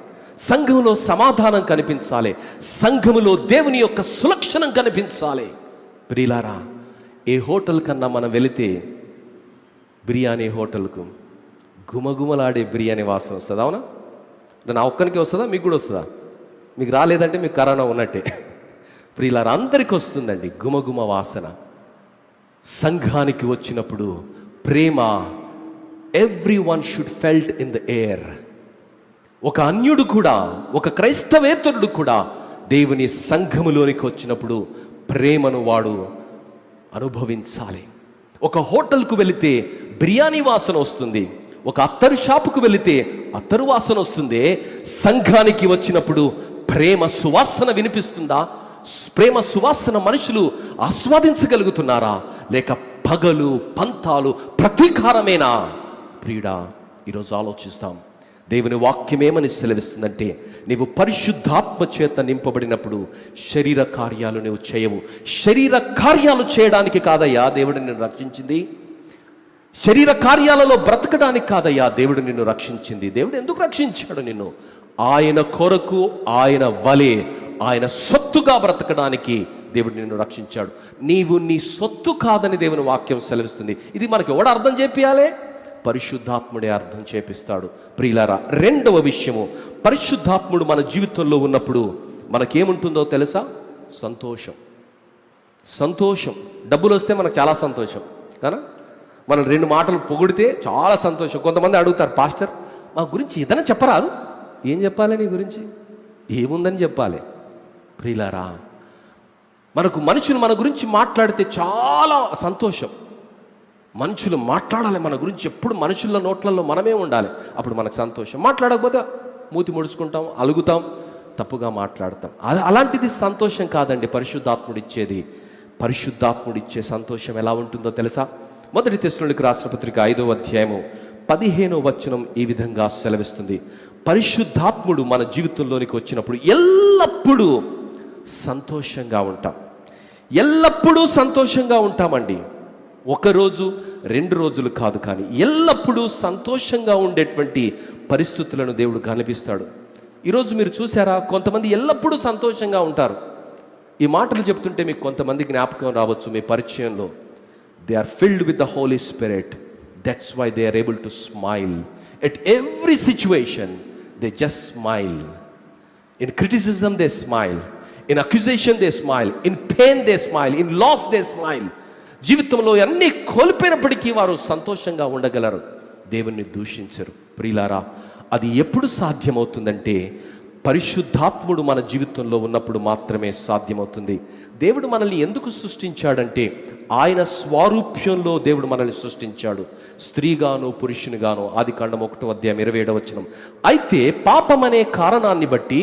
సంఘములో సమాధానం కనిపించాలి, సంఘములో దేవుని యొక్క సులక్షణం కనిపించాలి. ప్రియులారా, ఏ హోటల్ కన్నా మనం వెళితే బిర్యానీ హోటల్కు గుమగుమలాడే బిర్యానీ వాసన వస్తుంది. అవునా? నా ఒక్కరికి వస్తుందా? మీకు కూడా వస్తుందా? మీకు రాలేదంటే మీకు కరోనా ఉన్నట్టే. ప్రియులారా, అందరికీ వస్తుందండి గుమగుమ వాసన. సంఘానికి వచ్చినప్పుడు ప్రేమ, everyone should felt in the air. ఒక అన్యుడు కూడా, ఒక క్రైస్తవేతరుడు కూడా దేవుని సంఘములోనికి వచ్చినప్పుడు ప్రేమను వాడు అనుభవించాలి. ఒక హోటల్కు వెళితే బిర్యానీ వాసన వస్తుంది, ఒక అత్తరు షాపుకు వెళితే అత్తరు వాసన వస్తుంది. సంఘానికి వచ్చినప్పుడు ప్రేమ సువాసన వినిపిస్తుందా? ప్రేమ సువాసన మనుషులు ఆస్వాదించగలుగుతున్నారా? లేక పగలు, పంతాలు, ప్రతీకారమేనా? ప్రియుడా, ఈరోజు ఆలోచిస్తాం. దేవుని వాక్యం ఏమని సెలవిస్తుందంటే, నీవు పరిశుద్ధాత్మ చేత నింపబడినప్పుడు శరీర కార్యాలు నువ్వు చేయవు. శరీర కార్యాలు చేయడానికి కాదయ్యా దేవుడు నిన్ను రక్షించింది. శరీర కార్యాలలో బ్రతకడానికి కాదయ్యా దేవుడు నిన్ను రక్షించింది. దేవుడు ఎందుకు రక్షించాడు నిన్ను? ఆయన కొరకు, ఆయన వలె, ఆయన సొత్తుగా బ్రతకడానికి దేవుడు నిన్ను రక్షించాడు. నీవు నీ సొత్తు కాదని దేవుని వాక్యం సెలవిస్తుంది. ఇది మనకి ఎవడు అర్థం చేపియాలి? పరిశుద్ధాత్ముడే అర్థం చేపిస్తాడు. ప్రియులారా, రెండవ విషయము, పరిశుద్ధాత్ముడు మన జీవితంలో ఉన్నప్పుడు మనకేముంటుందో తెలుసా? సంతోషం. సంతోషం. డబ్బులు వస్తే మనకు చాలా సంతోషం కదా. మనం 2 మాటలు పొగిడితే చాలా సంతోషం. కొంతమంది అడుగుతారు, పాస్టర్ మా గురించి ఏదైనా చెప్పరాదు? ఏం చెప్పాలి? నీ గురించి ఏముందని చెప్పాలి? ప్రియులారా, మనుషులు మన గురించి మాట్లాడితే చాలా సంతోషం. మనుషులు మాట్లాడాలి మన గురించి, ఎప్పుడు మనుషుల నోట్లలో మనమే ఉండాలి, అప్పుడు మనకు సంతోషం. మాట్లాడకపోతే మూతి ముడుచుకుంటాం, అలుగుతాం, తప్పుగా మాట్లాడతాం. అలాంటిది సంతోషం కాదండి పరిశుద్ధాత్ముడు ఇచ్చేది. పరిశుద్ధాత్ముడు ఇచ్చే సంతోషం ఎలా ఉంటుందో తెలుసా? 1 తెస్సలోనికీయులకు రాసిన పత్రిక 5వ అధ్యాయము 15వ వచనం ఈ విధంగా సెలవిస్తుంది. పరిశుద్ధాత్ముడు మన జీవితంలోనికి వచ్చినప్పుడు ఎల్లప్పుడూ సంతోషంగా ఉంటాం. ఎల్లప్పుడూ సంతోషంగా ఉంటామండి. 1 రోజు 2 రోజులు కాదు, కానీ ఎల్లప్పుడూ సంతోషంగా ఉండేటువంటి పరిస్థితులను దేవుడు కనిపిస్తాడు. ఈరోజు మీరు చూసారా, కొంతమంది ఎల్లప్పుడూ సంతోషంగా ఉంటారు. ఈ మాటలు చెప్తుంటే మీకు కొంతమంది జ్ఞాపకం రావచ్చు మీ పరిచయంలో. They are filled with the Holy Spirit. That's why they are able to smile at every situation. They just smile. In criticism they smile, in accusation they smile, in pain they smile, in loss they smile. జీవితంలో అన్నీ కోల్పోయినప్పటికీ వారు సంతోషంగా ఉండగలరు, దేవుణ్ణి దూషించరు. ప్రియులారా, అది ఎప్పుడు సాధ్యమవుతుందంటే పరిశుద్ధాత్ముడు మన జీవితంలో ఉన్నప్పుడు మాత్రమే సాధ్యమవుతుంది. దేవుడు మనల్ని ఎందుకు సృష్టించాడంటే ఆయన స్వారూప్యంలో దేవుడు మనల్ని సృష్టించాడు, స్త్రీగాను పురుషునిగాను. ఆదికాండం 1:27. అయితే పాపం అనే కారణాన్ని బట్టి,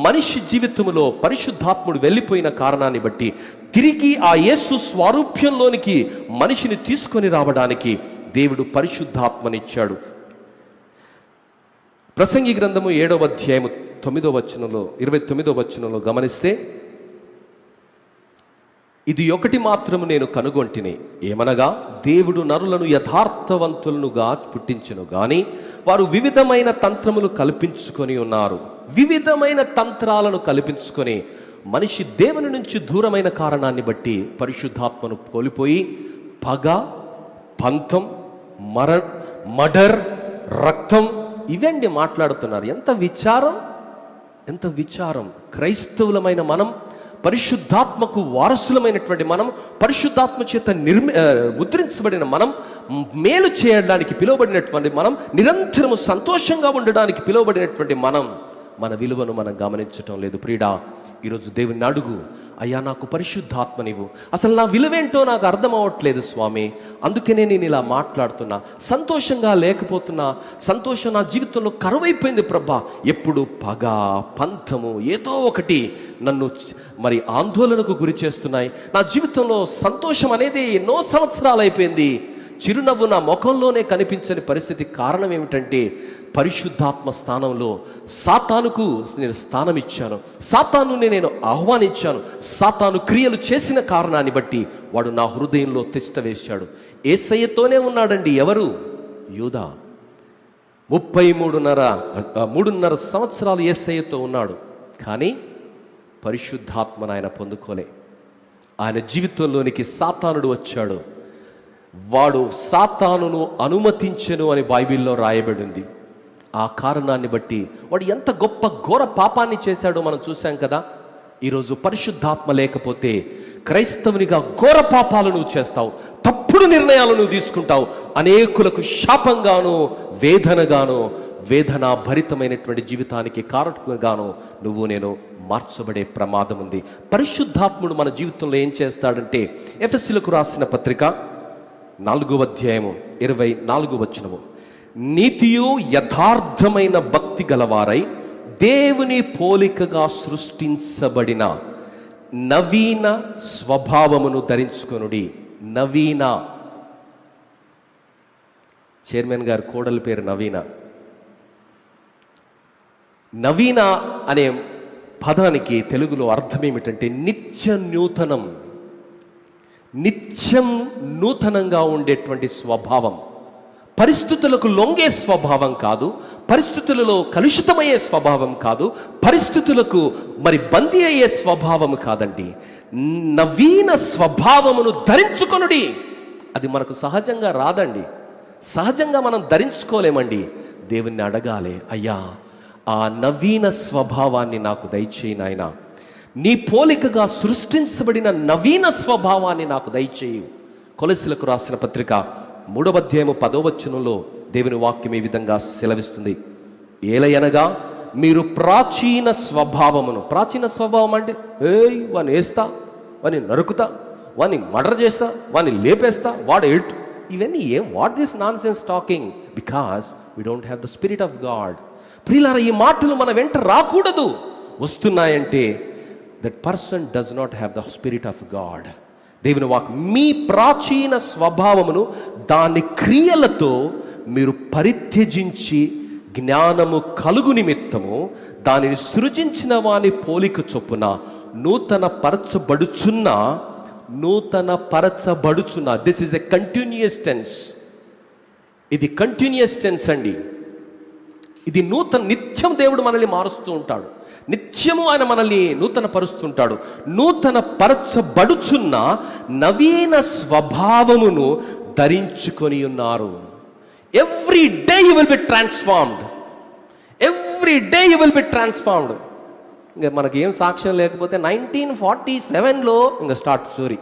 మనిషి జీవితంలో పరిశుద్ధాత్ముడు వెళ్ళిపోయిన కారణాన్ని బట్టి తిరిగి ఆ యేసు స్వారూప్యంలోనికి మనిషిని తీసుకొని రావడానికి దేవుడు పరిశుద్ధాత్మనిచ్చాడు. ప్రసంగి గ్రంథము 7:9 29 గమనిస్తే, ఇది ఒకటి మాత్రము నేను కనుగొంటిని, ఏమనగా దేవుడు నరులను యథార్థవంతులనుగా పుట్టించెను గాని వారు వివిధమైన తంత్రములు కల్పించుకొని ఉన్నారు. వివిధమైన తంత్రాలను కల్పించుకొని మనిషి దేవుని నుంచి దూరమైన కారణాన్ని బట్టి పరిశుద్ధాత్మను కోల్పోయి పగ, పంతం, మర్డర్, రక్తం ఇవండి మాట్లాడుతున్నారు. ఎంత విచారం, ఎంత విచారం. క్రైస్తవులమైన మనం, పరిశుద్ధాత్మకు వారసులమైనటువంటి మనం, పరిశుద్ధాత్మ చేత ముద్రించబడిన మనం, మేలు చేయడానికి పిలువబడినటువంటి మనం, నిరంతరము సంతోషంగా ఉండడానికి పిలువబడినటువంటి మనం, మన విలువను మనం గమనించటం లేదు. ప్రియుడా, ఈరోజు దేవుని అడుగు, అయ్యా నాకు పరిశుద్ధాత్మనివ్వు. అసలు నా విలువేంటో నాకు అర్థం అవ్వట్లేదు స్వామి, అందుకనే నేను ఇలా మాట్లాడుతున్నా, సంతోషంగా లేకపోతున్నా, సంతోషం నా జీవితంలో కరువైపోయింది ప్రభా. ఎప్పుడు పగ, పంతము ఏదో ఒకటి నన్ను మరి ఆందోళనకు గురి చేస్తున్నాయి. నా జీవితంలో సంతోషం అనేది ఎన్నో సంవత్సరాలు అయిపోయింది, చిరునవ్వు నా ముఖంలోనే కనిపించని పరిస్థితి. కారణం ఏమిటంటే పరిశుద్ధాత్మ స్థానంలో సాతానుకు నేను స్థానం ఇచ్చాను, సాతానుని నేను ఆహ్వానించాను. సాతాను క్రియలు చేసిన కారణాన్ని బట్టి వాడు నా హృదయంలో తిష్ట వేశాడు. యేసయ్యతోనే ఉన్నాడండి. ఎవరు? యూదా. 3.5 సంవత్సరాలు యేసయ్యతో ఉన్నాడు, కానీ పరిశుద్ధాత్మను ఆయన పొందుకోలే. ఆయన జీవితంలోనికి సాతానుడు వచ్చాడు. వాడు సాతానును అనుమతించెను అని బైబిల్లో రాయబడింది. ఆ కారణాన్ని బట్టి వాడు ఎంత గొప్ప ఘోర పాపాన్ని చేశాడో మనం చూసాం కదా. ఈరోజు పరిశుద్ధాత్మ లేకపోతే క్రైస్తవునిగా ఘోర పాపాలు నువ్వు చేస్తావు, తప్పుడు నిర్ణయాలు నువ్వు తీసుకుంటావు, అనేకులకు శాపంగాను వేదనగాను, వేదనా భరితమైనటువంటి జీవితానికి కారకుగాను నువ్వు నేను మార్చబడే ప్రమాదం ఉంది. పరిశుద్ధాత్ముడు మన జీవితంలో ఏం చేస్తాడంటే, ఎఫెసీయులకు రాసిన పత్రిక 4:24, నీతియు యథార్థమైన భక్తి గలవారై దేవుని పోలికగా సృష్టించబడిన నవీన స్వభావమును ధరించుకొనుడి. నవీన, చైర్మన్ గారి కోడలి పేరు నవీన. నవీన అనే పదానికి తెలుగులో అర్థం ఏమిటంటే నిత్య నూతనం, నిత్యం నూతనంగా ఉండేటువంటి స్వభావం. పరిస్థితులకు లొంగే స్వభావం కాదు, పరిస్థితులలో కలుషితమయ్యే స్వభావం కాదు, పరిస్థితులకు మరి బందీ అయ్యే స్వభావం కాదండి. నవీన స్వభావమును ధరించుకొనుడి. అది మనకు సహజంగా రాదండి, సహజంగా మనం ధరించుకోలేమండి. దేవుణ్ణి అడగాలి, అయ్యా ఆ నవీన స్వభావాన్ని నాకు దయచేయి నాయనా, నీ పోలికగా సృష్టించబడిన నవీన స్వభావాన్ని నాకు దయచేయు. కొలస్సీలకు రాసిన పత్రిక 3:10 దేవుని వాక్యం ఈ విధంగా సెలవిస్తుంది, ఏలయనగా మీరు ప్రాచీన స్వభావమును, ప్రాచీన స్వభావం అంటే వాడిని వేస్తా, వాడిని నరుకుతా, వాడిని మర్డర్ చేస్తా, వాడిని లేపేస్తా, వాడు ఎల్ట్, ఇవన్నీ ఏం, what this non sense talking, because we don't have the spirit of God. ప్రియులారా, ఈ మాటలు మన వెంట రాకూడదు. వస్తున్నాయంటే that person does not have the spirit of God. దేవుని వాక్యం, మీ ప్రాచీన స్వభావమును దాని క్రియలతో మీరు పరిత్యజించి జ్ఞానము కలుగు నిమిత్తము దానిని సృజించిన వాని పోలిక చొప్పున నూతన పరచబడుచున్న. This is a continuous tense. ఇది కంటిన్యూయస్ టెన్స్ అండి. ఇది నిత్యం దేవుడు మనల్ని మారుస్తూ ఉంటాడు, నిత్యము ఆయన మనల్ని నూతన పరుస్తుంటాడు. నూతన పరచబడుచున్న నవీన స్వభావమును ధరించుకొని ఉన్నారు. Every day you will be transformed, every day you will be transformed. ఇంకా మనకి ఏం సాక్ష్యం లేకపోతే 1947లో ఇంకా స్టార్ట్ స్టోరీ.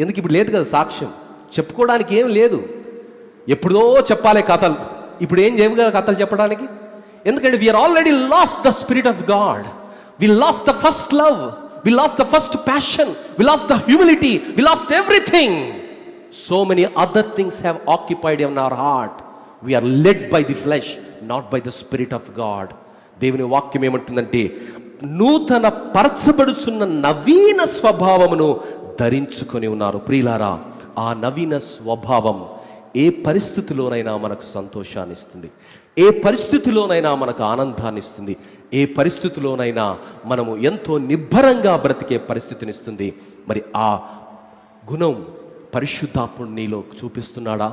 ఎందుకు ఇప్పుడు లేదు కదా సాక్ష్యం. చెప్పుకోవడానికి ఏం లేదు. ఎప్పుడో చెప్పాలి కథలు, ఇప్పుడు ఏం చేయగల కథలు చెప్పడానికి? ఎందుకంటే we are already lost the spirit of God, we lost the first love, we lost the first passion, we lost the humility, we lost everything. So many other things have occupied in our heart. We are led by the flesh, not by the spirit of God. దేవుని వాక్యం ఏమంటుందంటే, నూతన పరచబడుచున్న నవీన స్వభావమును ధరించుకొని ఉన్నారు. ప్రియులారా, ఆ నవీన స్వభావం ఏ పరిస్థితిలోనైనా మనకు సంతోషాన్ని ఇస్తుంది, ఏ పరిస్థితిలోనైనా మనకు ఆనందాన్ని ఇస్తుంది, ఏ పరిస్థితిలోనైనా మనము ఎంతో నిబ్బరంగా బ్రతికే పరిస్థితినిస్తుంది. మరి ఆ గుణం పరిశుద్ధాత్ముడు నీలో చూపిస్తున్నాడా?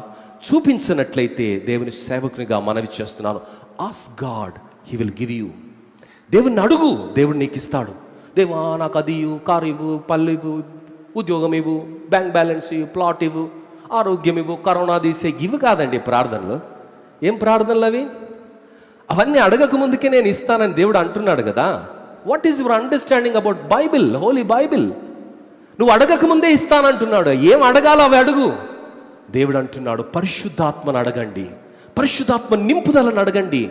చూపించినట్లయితే దేవుని సేవకునిగా మనవి చేస్తున్నాను, ask God, he will give you. దేవుణ్ణి అడుగు, దేవుడు నీకు ఇస్తాడు. దేవా నాకు అది ఇవ్వు, కారు ఇవ్వు, పళ్ళు ఇవ్వు, ఉద్యోగం ఇవ్వు, బ్యాంక్ బ్యాలెన్స్ ఇవ్వు, ప్లాట్ ఇవ్వు, ఆరోగ్యం ఇవ్వు, కరోనా తీసే, ఇవి కాదండి ప్రార్థనలు. ఏం ప్రార్థనలు అవి? అవన్నీ అడగక ముందుకే నేను ఇస్తానని దేవుడు అంటున్నాడు కదా. What is your understanding about Bible, Holi Bible? నువ్వు అడగక ముందే ఇస్తానంటున్నాడు. ఏం అడగాలో అవి అడుగు. దేవుడు అంటున్నాడు, పరిశుద్ధాత్మను అడగండి, పరిశుద్ధాత్మ నింపుదలను అడగండి.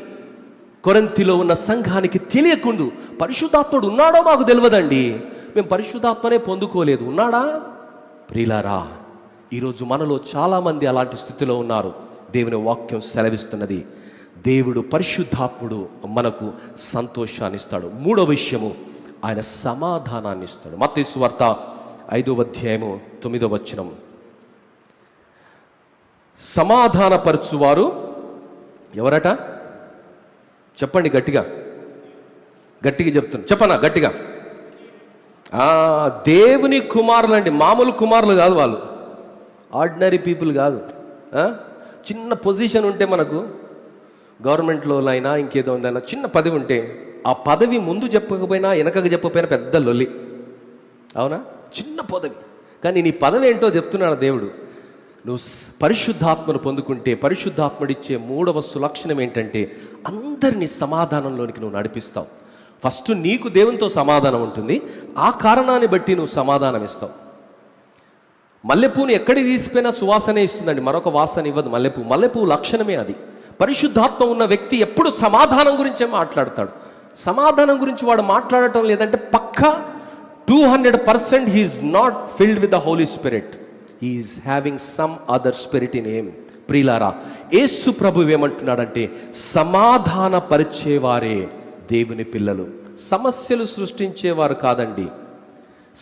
కొరింథీలో ఉన్న సంఘానికి తెలియకుండా పరిశుద్ధాత్ముడు ఉన్నాడో మాకు తెలియదండి, మేము పరిశుద్ధాత్మనే పొందుకోలేదు. ఉన్నాడా? ప్రియులారా, ఈరోజు మనలో చాలామంది అలాంటి స్థితిలో ఉన్నారు. దేవుని వాక్యం సెలవిస్తున్నది, దేవుడు పరిశుద్ధాత్ముడు మనకు సంతోషాన్ని ఇస్తాడు. మూడో విషయము, ఆయన సమాధానాన్ని ఇస్తాడు. మత్తయి సువార్త 5వ అధ్యాయము 9వ వచనం. సమాధానపరచువారు ఎవరట? చెప్పండి గట్టిగా, గట్టిగా చెప్తున్నా, చెప్పనా గట్టిగా? దేవుని కుమారులండి, మామూలు కుమారులు కాదు వాళ్ళు, ఆర్డినరీ పీపుల్ కాదు. చిన్న పొజిషన్ ఉంటే మనకు గవర్నమెంట్లో అయినా ఇంకేదో ఉందైనా చిన్న పదవి ఉంటే, ఆ పదవి ముందు చెప్పకపోయినా వెనకకు చెప్పకపోయినా పెద్ద లొల్లి, అవునా? చిన్న పదవి, కానీ నీ పదవి ఏంటో చెప్తున్నాడు దేవుడు. నువ్వు పరిశుద్ధాత్మను పొందుకుంటే పరిశుద్ధాత్ముడిచ్చే 3వ సులక్షణం ఏంటంటే, అందరినీ సమాధానంలోనికి నువ్వు నడిపిస్తావు. ఫస్ట్ నీకు దేవునితో సమాధానం ఉంటుంది, ఆ కారణాన్ని బట్టి నువ్వు సమాధానం ఇస్తావు. మల్లెపూని ఎక్కడికి తీసిపోయినా సువాసనే ఇస్తుందండి, మరొక వాసన ఇవ్వదు మల్లెపూ. మల్లెపూ లక్షణమే అది. పరిశుద్ధాత్మ ఉన్న వ్యక్తి ఎప్పుడు సమాధానం గురించే మాట్లాడతాడు. సమాధానం గురించి వాడు మాట్లాడటం లేదంటే పక్కా 200% he's not filled with the Holy Spirit, he's having some other spirit in him. ప్రియులారా, యేసు ప్రభువు ఏమంటున్నాడంటే, సమాధాన పరిచేవారే దేవుని పిల్లలు. సమస్యలు సృష్టించేవారు కాదండి,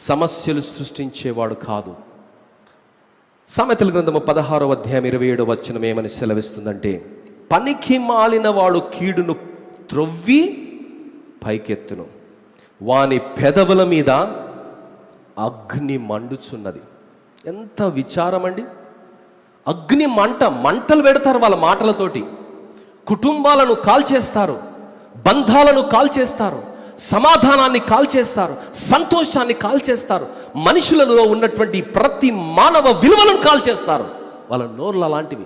సమస్యలు సృష్టించేవాడు కాదు. సామెతల గ్రంథము 16వ అధ్యాయం 27వ వచనం ఏమని సెలవిస్తుందంటే, పనికి మాలిన వాడు కీడును త్రొవ్వి పైకెత్తును, వాని పెదవుల మీద అగ్ని మండుచున్నది. ఎంత విచారం అండి! అగ్ని మంట, మంటలు పెడతారు వాళ్ళ మాటలతోటి, కుటుంబాలను కాల్చేస్తారు, బంధాలను కాల్చేస్తారు, సమాధానాన్ని కాల్చేస్తారు, సంతోషాన్ని కాల్చేస్తారు, మనుషులలో ఉన్నటువంటి ప్రతి మానవ విలువలను కాల్చేస్తారు. వాళ్ళ నోర్లు అలాంటివి,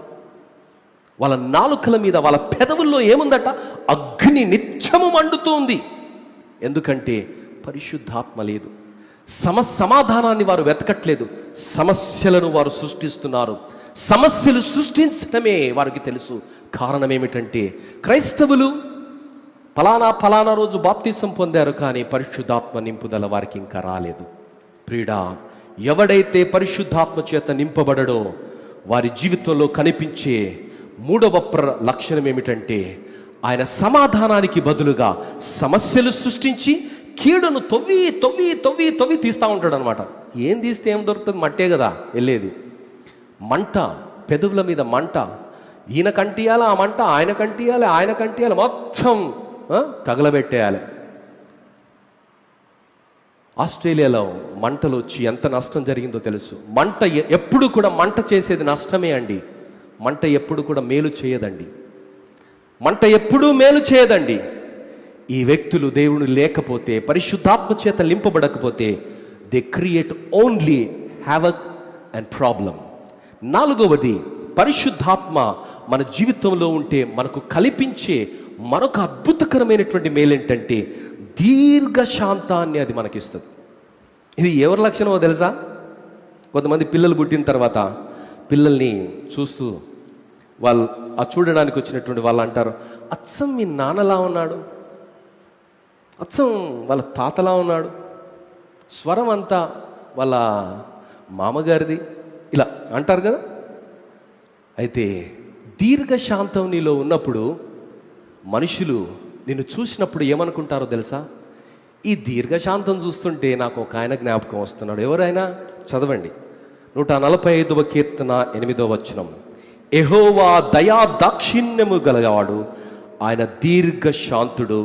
వాళ్ళ నాలుకల మీద, వాళ్ళ పెదవుల్లో ఏముందట? అగ్ని నిత్యము మండుతుంది. ఎందుకంటే పరిశుద్ధాత్మ లేదు. సమాధానాన్ని వారు వెతకట్లేదు, సమస్యలను వారు సృష్టిస్తున్నారు. సమస్యలు సృష్టించడమే వారికి తెలుసు. కారణం ఏమిటంటే, క్రైస్తవులు ఫలానా రోజు బాప్తిసం పొందారు, కానీ పరిశుద్ధాత్మ నింపుదల వారికి ఇంకా రాలేదు. ప్రియుడా, ఎవడైతే పరిశుద్ధాత్మ చేత నింపబడడో వారి జీవితంలో కనిపించే 3వ లక్షణం ఏమిటంటే, ఆయన సమాధానానికి బదులుగా సమస్యలు సృష్టించి కీడును తొవ్వి తొవ్వి తొవ్వి తొవ్వి తీస్తూ ఉంటాడు అనమాట. ఏం తీస్తే ఏం దొరుకుతుంది? మట్టే కదా వెళ్ళేది. మంట, పెదవుల మీద మంట, ఈయన కంటియాలి ఆ మంట, ఆయన కంటియాలి, ఆయన కంటియాలి, మొత్తం తగలబెట్టేయాలి. ఆస్ట్రేలియాలో మంటలు వచ్చి ఎంత నష్టం జరిగిందో తెలుసు. మంట ఎప్పుడు కూడా, మంట చేసేది నష్టమే అండి. మంట ఎప్పుడు కూడా మేలు చేయదండి. మంట ఎప్పుడూ మేలు చేయదండి. ఈ వ్యక్తులు దేవుడు లేకపోతే, పరిశుద్ధాత్మ చేత నింపబడకపోతే, they create only havoc and problem. 4వది, పరిశుద్ధాత్మ మన జీవితంలో ఉంటే మనకు కల్పించే మరొక అద్భుతకరమైనటువంటి మేలేంటంటే, దీర్ఘశాంతాన్ని అది మనకిస్తుంది. ఇది ఎవరి లక్షణమో తెలుసా? కొంతమంది పిల్లలు పుట్టిన తర్వాత పిల్లల్ని చూస్తూ వాళ్ళు ఆ చూడడానికి వచ్చినటువంటి వాళ్ళు అంటారు, అచ్చం మీ నాన్నలా ఉన్నాడు, అచ్చం వాళ్ళ తాతలా ఉన్నాడు, స్వరం అంతా వాళ్ళ మామగారిది, ఇలా అంటారు కదా. అయితే దీర్ఘశాంతం నీలో ఉన్నప్పుడు మనుషులు నిన్ను చూసినప్పుడు ఏమనుకుంటారో తెలుసా? ఈ దీర్ఘశాంతం చూస్తుంటే నాకు ఒక ఆయన జ్ఞాపకం వస్తున్నాడు. ఎవరైనా చదవండి, 145వ కీర్తన 8వ వచనం. యెహోవా దయా దాక్షిణ్యము గలవాడు, ఆయన దీర్ఘశాంతుడు,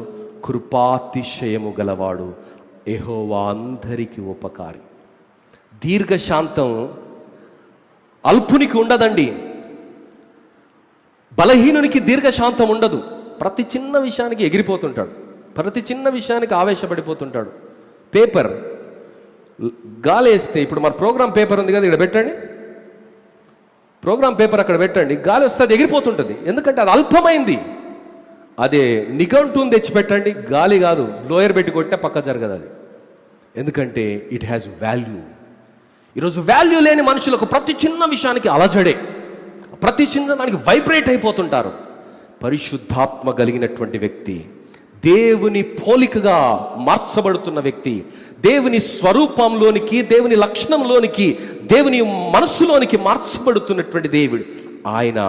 కృపాతిశయము గలవాడు, యెహోవా అందరికీ ఉపకారి. దీర్ఘశాంతం అల్పునికి ఉండదండి, బలహీనునికి దీర్ఘశాంతం ఉండదు. ప్రతి చిన్న విషయానికి ఎగిరిపోతుంటాడు, ప్రతి చిన్న విషయానికి ఆవేశపడిపోతుంటాడు. పేపర్ గాలేస్తే, ఇప్పుడు మన ప్రోగ్రామ్ పేపర్ ఉంది కదా, ఇక్కడ పెట్టండి, ప్రోగ్రామ్ పేపర్ అక్కడ పెట్టండి, గాలి వస్తే అది ఎగిరిపోతుంటుంది. ఎందుకంటే అది అల్పమైంది. అదే నిఘంటువుని తెచ్చి పెట్టండి, గాలి కాదు, బ్లోయర్ పెట్టి కొట్టే పక్క జరగదు అది. ఎందుకంటే ఇట్ హ్యాస్ వాల్యూ. ఈరోజు వాల్యూ లేని మనుషులకు ప్రతి చిన్న విషయానికి అలజడే, ప్రతి చిన్న దానికి వైబ్రేట్ అయిపోతుంటారు. పరిశుద్ధాత్మ కలిగినటువంటి వ్యక్తి, దేవుని పోలికగా మార్చబడుతున్న వ్యక్తి, దేవుని స్వరూపంలోనికి, దేవుని లక్షణంలోనికి, దేవుని మనస్సులోనికి మార్చబడుతున్నటువంటి దేవుడు, ఆయన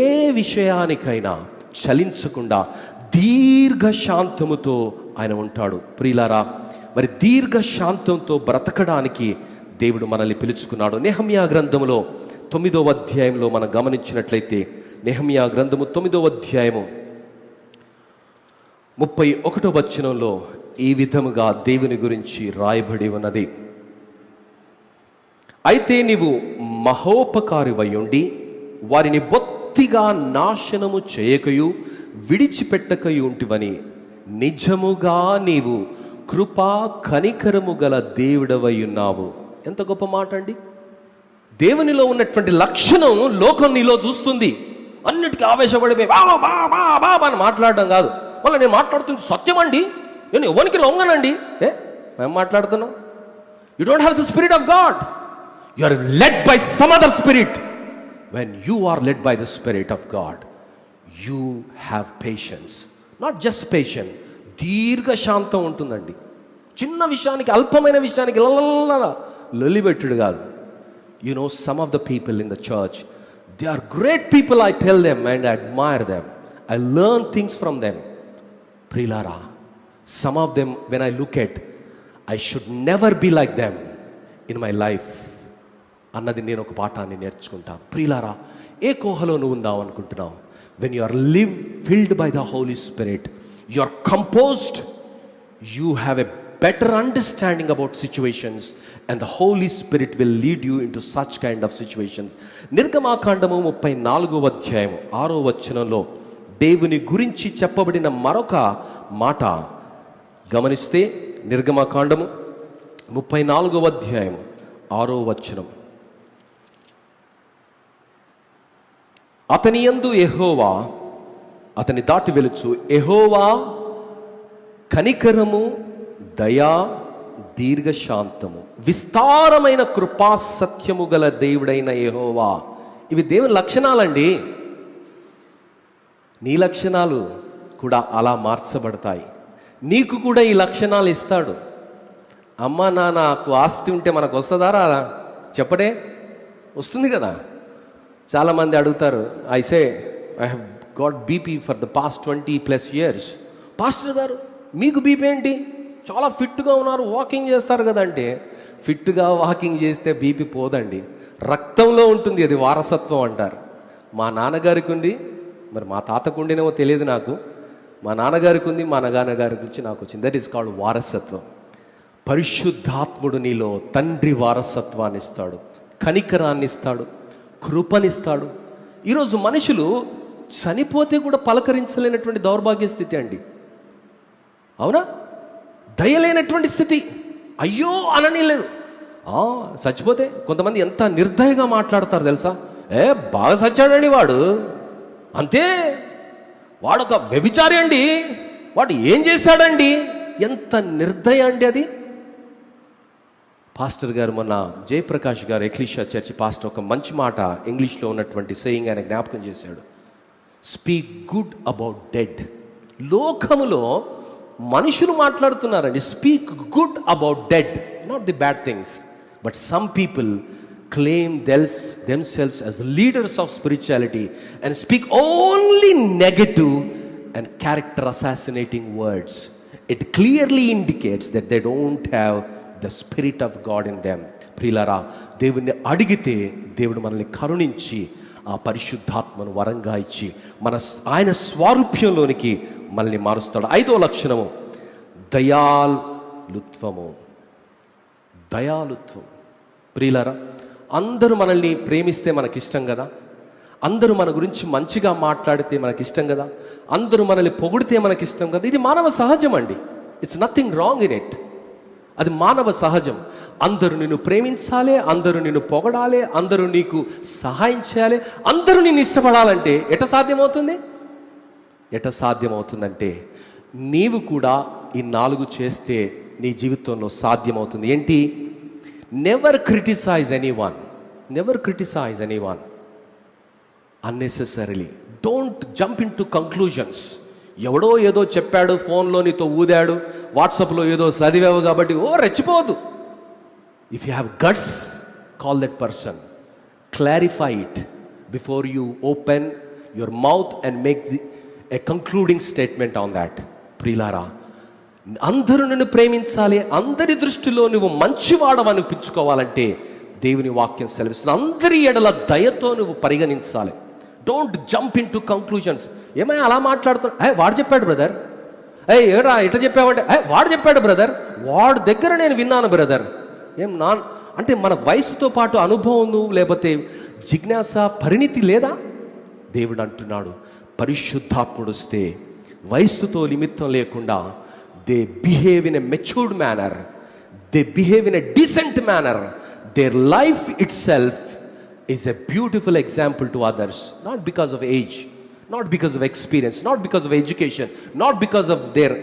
ఏ విషయానికైనా చలించకుండా దీర్ఘశాంతముతో ఆయన ఉంటాడు. ప్రియులారా, మరి దీర్ఘశాంతంతో బ్రతకడానికి దేవుడు మనల్ని పిలుచుకున్నాడు. నెహెమ్యా గ్రంథములో 9వ అధ్యాయంలో మనం గమనించినట్లయితే, నెహెమ్యా గ్రంథము 9వ అధ్యాయము 31వ వచనంలో ఈ విధముగా దేవుని గురించి రాయబడి ఉన్నది. అయితే నీవు మహోపకారివై ఉండి వారిని బొత్తిగా నాశనము చేయకయు విడిచిపెట్టకయు ఉంటివని, నిజముగా నీవు కృపా కనికరము గల దేవుడవై ఉన్నావు. ఎంత గొప్ప మాట అండి! దేవునిలో ఉన్నటువంటి లక్షణం లోకం నీలో చూస్తుంది. అన్నిటికీ ఆవేశపడిపోయి బాబా బాబా బాబా అని మాట్లాడడం కాదు. మళ్ళీ నేను మాట్లాడుతుంది సత్యం అండి, నేను ఎవరికి లొంగనండి. మేము మాట్లాడుతున్నాం. You don't have the spirit of God, you are led by some other spirit. When you are led by the spirit of God, you have patience. Not just patience, దీర్ఘశాంతం ఉంటుందండి. చిన్న విషయానికి, అల్పమైన విషయానికి లొల్లిబెట్టుడు కాదు. You know, some of the people in the church, they are great people, I tell them, and I admire them. I learn things from them. Prilara, some of them, when I look at, I should never be like them in my life. అన్నది నేను ఒక పాఠాన్ని నేర్చుకుంటాను. ప్రియులారా, ఏ కోహలో నువ్వు ఉందావు అనుకుంటున్నావు? When you are filled by the Holy Spirit, you are composed, you have a better understanding about situations, and the Holy Spirit will lead you into such kind of situations. నిర్గమాకాండము 34వ అధ్యాయం 6వ వచనంలో దేవుని గురించి చెప్పబడిన మరొక మాట గమనిస్తే, నిర్గమాకాండము 34వ అధ్యాయం 6వ వచనం. అతని యందు యెహోవా, అతని దాటి వెలుచు యెహోవా కనికరము, దయా, దీర్ఘశాంతము, విస్తారమైన కృపా సత్యము గల దేవుడైన యెహోవా. ఇవి దేవుని లక్షణాలండి. నీ లక్షణాలు కూడా అలా మార్చబడతాయి. నీకు కూడా ఈ లక్షణాలు ఇస్తాడు. అమ్మ నాన్నకు ఆస్తి ఉంటే మనకు వస్తుందా రాదా? చెప్పడే, వస్తుంది కదా. చాలామంది అడుగుతారు, I say I have got BP for the past 20+ years. Pastor గారు మీకు బీపీ ఏంటి? చాలా ఫిట్గా ఉన్నారు, వాకింగ్ చేస్తారు కదంటే, ఫిట్గా వాకింగ్ చేస్తే బీపీ పోదండి, రక్తంలో ఉంటుంది, అది వారసత్వం అంటారు. మా నాన్నగారికి ఉంది, మరి మా తాతకు ఉండినేమో తెలియదు నాకు. మా నాన్నగారికి ఉంది, మా నాన్నగారి గురించి నాకు వచ్చింది. దట్ ఈస్ కాల్డ్ వారసత్వం. పరిశుద్ధాత్ముడు నీలో తండ్రి వారసత్వాన్ని ఇస్తాడు, కనికరాన్ని ఇస్తాడు, కృపనిస్తాడు. ఈరోజు మనుషులు చనిపోతే కూడా పలకరించలేనటువంటి దౌర్భాగ్య స్థితి అండి. అవునా? దయలేనటువంటి స్థితి. అయ్యో అనని లేదు. చచ్చిపోతే కొంతమంది ఎంత నిర్దయగా మాట్లాడతారు తెలుసా? బాగా చచ్చాడండి వాడు, అంతే, వాడొక వ్యభిచారి అండి, వాడు ఏం చేశాడండి. ఎంత నిర్దయ అండి అది. పాస్టర్ గారు మొన్న జయప్రకాష్ గారు ఎక్లీషియా చర్చ్ పాస్టర్ ఒక మంచి మాట ఇంగ్లీష్లో ఉన్నటువంటి సేయింగ్ ఆయన జ్ఞాపకం చేశాడు. Speak good about dead. లోకములో మనుషులు మాట్లాడుతున్నారండి, speak good about dead, not the bad things. But some people claim themselves as leaders of spirituality and speak only negative and character assassinating words. It clearly indicates that they don't have the spirit of God in them. ప్రియులారా, దేవుని అడిగితే దేవుడు మనల్ని కరుణించి ఆ పరిశుద్ధాత్మను వరంగా ఇచ్చి ఆయన స్వారూప్యంలోనికి మనల్ని మారుస్తాడు. 5వ లక్షణము దయాలుత్వము. దయాలుత్వం. ప్రియులారా, అందరూ మనల్ని ప్రేమిస్తే మనకిష్టం కదా, అందరూ మన గురించి మంచిగా మాట్లాడితే మనకిష్టం కదా, అందరూ మనల్ని పొగిడితే మనకిష్టం కదా. ఇది మానవ సహజం అండి. It's nothing wrong in it. అది మానవ సహజం. అందరూ నిన్ను ప్రేమించాలి, అందరూ నిన్ను పొగడాలి, అందరూ నీకు సహాయం చేయాలి, అందరూ నిన్ను ఇష్టపడాలంటే ఎట సాధ్యమవుతుందంటే నీవు కూడా ఈ 4 చేస్తే నీ జీవితంలో సాధ్యమవుతుంది. ఏంటి? Never criticise anyone unnecessarily. Don't jump into conclusions. ఎవడో ఏదో చెప్పాడు, ఫోన్లో నీతో ఊదాడు, వాట్సాప్లో ఏదో చదివావు కాబట్టి రెచ్చిపోవద్దు. If you have guts, call that person, clarify it before you open your mouth and make a concluding statement on that. ప్రియులారా, అందరూ నిన్ను ప్రేమించాలి, అందరి దృష్టిలో నువ్వు మంచివాడవు అనిపించుకోవాలంటే దేవుని వాక్యం సెలవిస్తుంది, అందరి ఎడల దయతో నువ్వు పరిగణించాలి. Don't jump into conclusions. ఏమైనా అలా మాట్లాడుతున్నా, వాడు చెప్పాడు బ్రదర్, ఏరా ఎట చెప్పావంటే వాడు చెప్పాడు బ్రదర్, వాడు దగ్గర నేను విన్నాను బ్రదర్. అంటే మన వయసుతో పాటు అనుభవం లేకపోతే జిజ్ఞాస పరిణితి లేదా? దేవుడు అంటున్నాడు, పరిశుద్ధాత్ముడు వస్తే వయసుతో నిమిత్తం లేకుండా they behave in a matured manner, they behave in a decent manner. Their life itself is a beautiful example to others, not because of age, not because of experience, not because of education, not because of their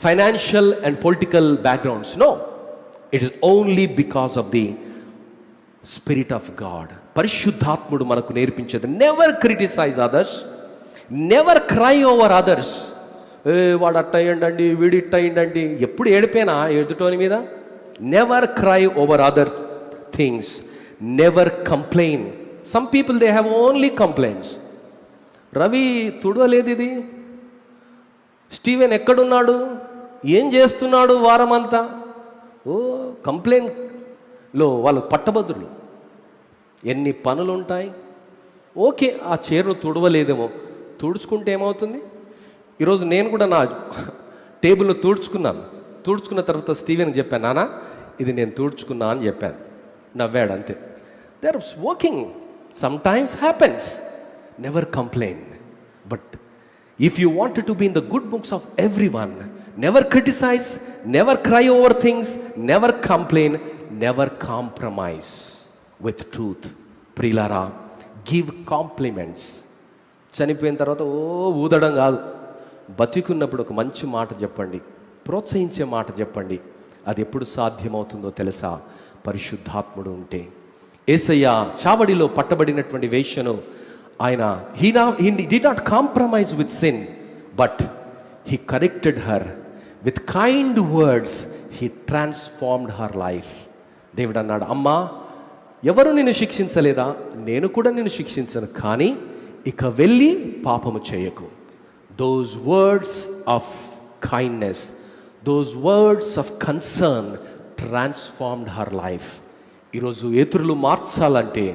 financial and political backgrounds. No, it is only because of the Spirit of God. పరిశుద్ధాత్ముడు మనకు నేర్పించేది never criticize others, never cry over others. వాడు అట్ట అయ్యండి, వీడి ఇట్ట అయ్యండి, ఎప్పుడు ఏడిపోయినా ఎదుటోని మీద. Never cry over other things, never complain. Some people they have only complaints. Ravi తుడవలేదు, ఇది స్టీవెన్ ఎక్కడున్నాడు, ఏం చేస్తున్నాడు వారమంతా, కంప్లైంట్లో వాళ్ళు పట్టభద్రులు. ఎన్ని పనులు ఉంటాయి. ఓకే, ఆ చీరను తుడవలేదేమో, తుడుచుకుంటే ఏమవుతుంది? ఈరోజు నేను కూడా నా టేబుల్ను తుడుచుకున్న తర్వాత స్టీవెన్కి చెప్పాను, నాన్న ఇది నేను తుడుచుకున్నా అని చెప్పాను. నవ్వాడు అంతే. They are working. Sometimes happens. Never complain. But if you wanted to be in the good books of everyone, never criticise, never cry over things, never complain, never compromise with truth. ప్రియులారా, give compliments. చనిపోయిన తర్వాత ఊదడం కాదు, బతికున్నప్పుడు ఒక మంచి మాట చెప్పండి, ప్రోత్సహించే మాట చెప్పండి. అది ఎప్పుడు సాధ్యమవుతుందో తెలుసా? పరిశుద్ధాత్ముడు ఉంటే. యేసయ్య చావడిలో పట్టబడినటువంటి వేశ్యను ఆయన he did not compromise with sin, but he corrected her with kind words. He transformed her life. దేవుడు అన్నాడు, అమ్మా ఎవరు నిన్ను శిక్షించలేదా? నేను కూడా నిన్ను శిక్షించను, కానీ ఇక వెళ్ళి పాపము చేయకు. Those words of kindness, those words of concern transformed her life. ఈరోజు ఏతురులు మార్చాలంటే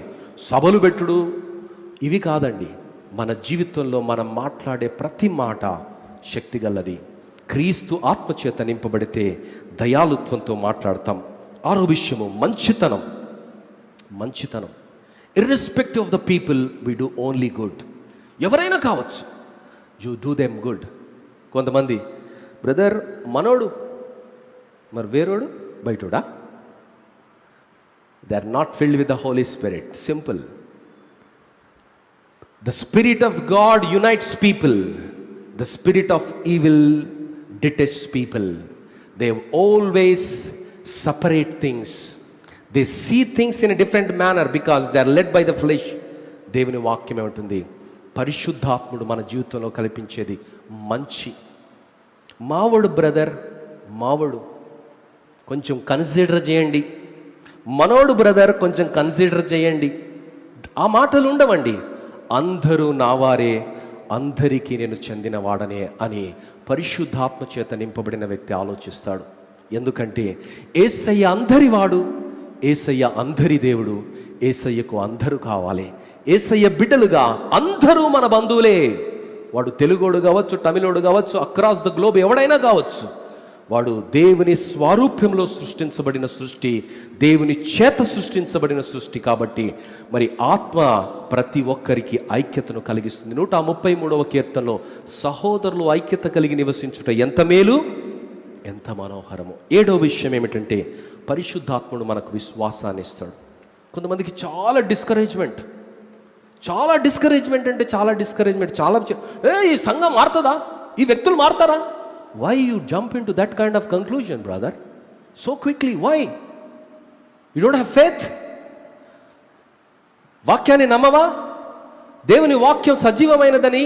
సభలు పెట్టుడు ఇవి కాదండి. మన జీవితంలో మనం మాట్లాడే ప్రతి మాట శక్తిగలది. క్రీస్తు ఆత్మచేత నింపబడితే దయాలుత్వంతో మాట్లాడతాం. 6వ విషయము మంచితనం. Irrespective of the people we do only good. ఎవరైనా కావచ్చు, యూ డూ దెమ్ గుడ్. కొంతమంది బ్రదర్ మనోడు, మరి వేరోడు బయటోడా? They are not filled with the Holy Spirit. Simple. The spirit of God unites people. The spirit of evil detests people. They always separate things. They see things in a different manner because they are led by the flesh. దేవుని వాక్యం ఏమంటుంది? పరిశుద్ధాత్ముడు మన జీవితంలో కల్పించేది మంచి. మావడు brother, మావడు కొంచెం consider చేయండి, మనోడు బ్రదర్ కొంచెం కన్సిడర్ చేయండి, ఆ మాటలు ఉండవండి. అందరూ నావారే, అందరికీ నేను చెందినవాడనే అని పరిశుద్ధాత్మ చేత నింపబడిన వ్యక్తి ఆలోచిస్తాడు. ఎందుకంటే యేసయ్య అందరివాడు, యేసయ్య అందరి దేవుడు, యేసయ్యకు అందరూ కావాలి. యేసయ్య బిడ్డలుగా అందరూ మన బంధువులే. వాడు తెలుగోడు కావచ్చు, తమిళోడు కావచ్చు, అక్రాస్ ద గ్లోబ్ ఎవడైనా కావచ్చు. వాడు దేవుని స్వరూప్యంలో సృష్టించబడిన సృష్టి, దేవుని చేత సృష్టించబడిన సృష్టి. కాబట్టి మరి ఆత్మ ప్రతి ఒక్కరికి ఐక్యతను కలిగిస్తుంది. 133వ కీర్తనలో సహోదరులు ఐక్యత కలిగి నివసించుట ఎంత మేలు, ఎంత మనోహరము. 7వ విషయం ఏమిటంటే పరిశుద్ధాత్ముడు మనకు విశ్వాసాన్ని ఇస్తాడు. కొంతమందికి చాలా డిస్కరేజ్మెంట్ అంటే చాలా డిస్కరేజ్మెంట్. ఈ సంఘం మారుతుందా, ఈ వ్యక్తులు మారుతారా? Why you jump into that kind of conclusion, brother? So quickly, why? You don't have faith? వాక్యాన్ని నమ్మవా? దేవుని వాక్యం సజీవమైనదని,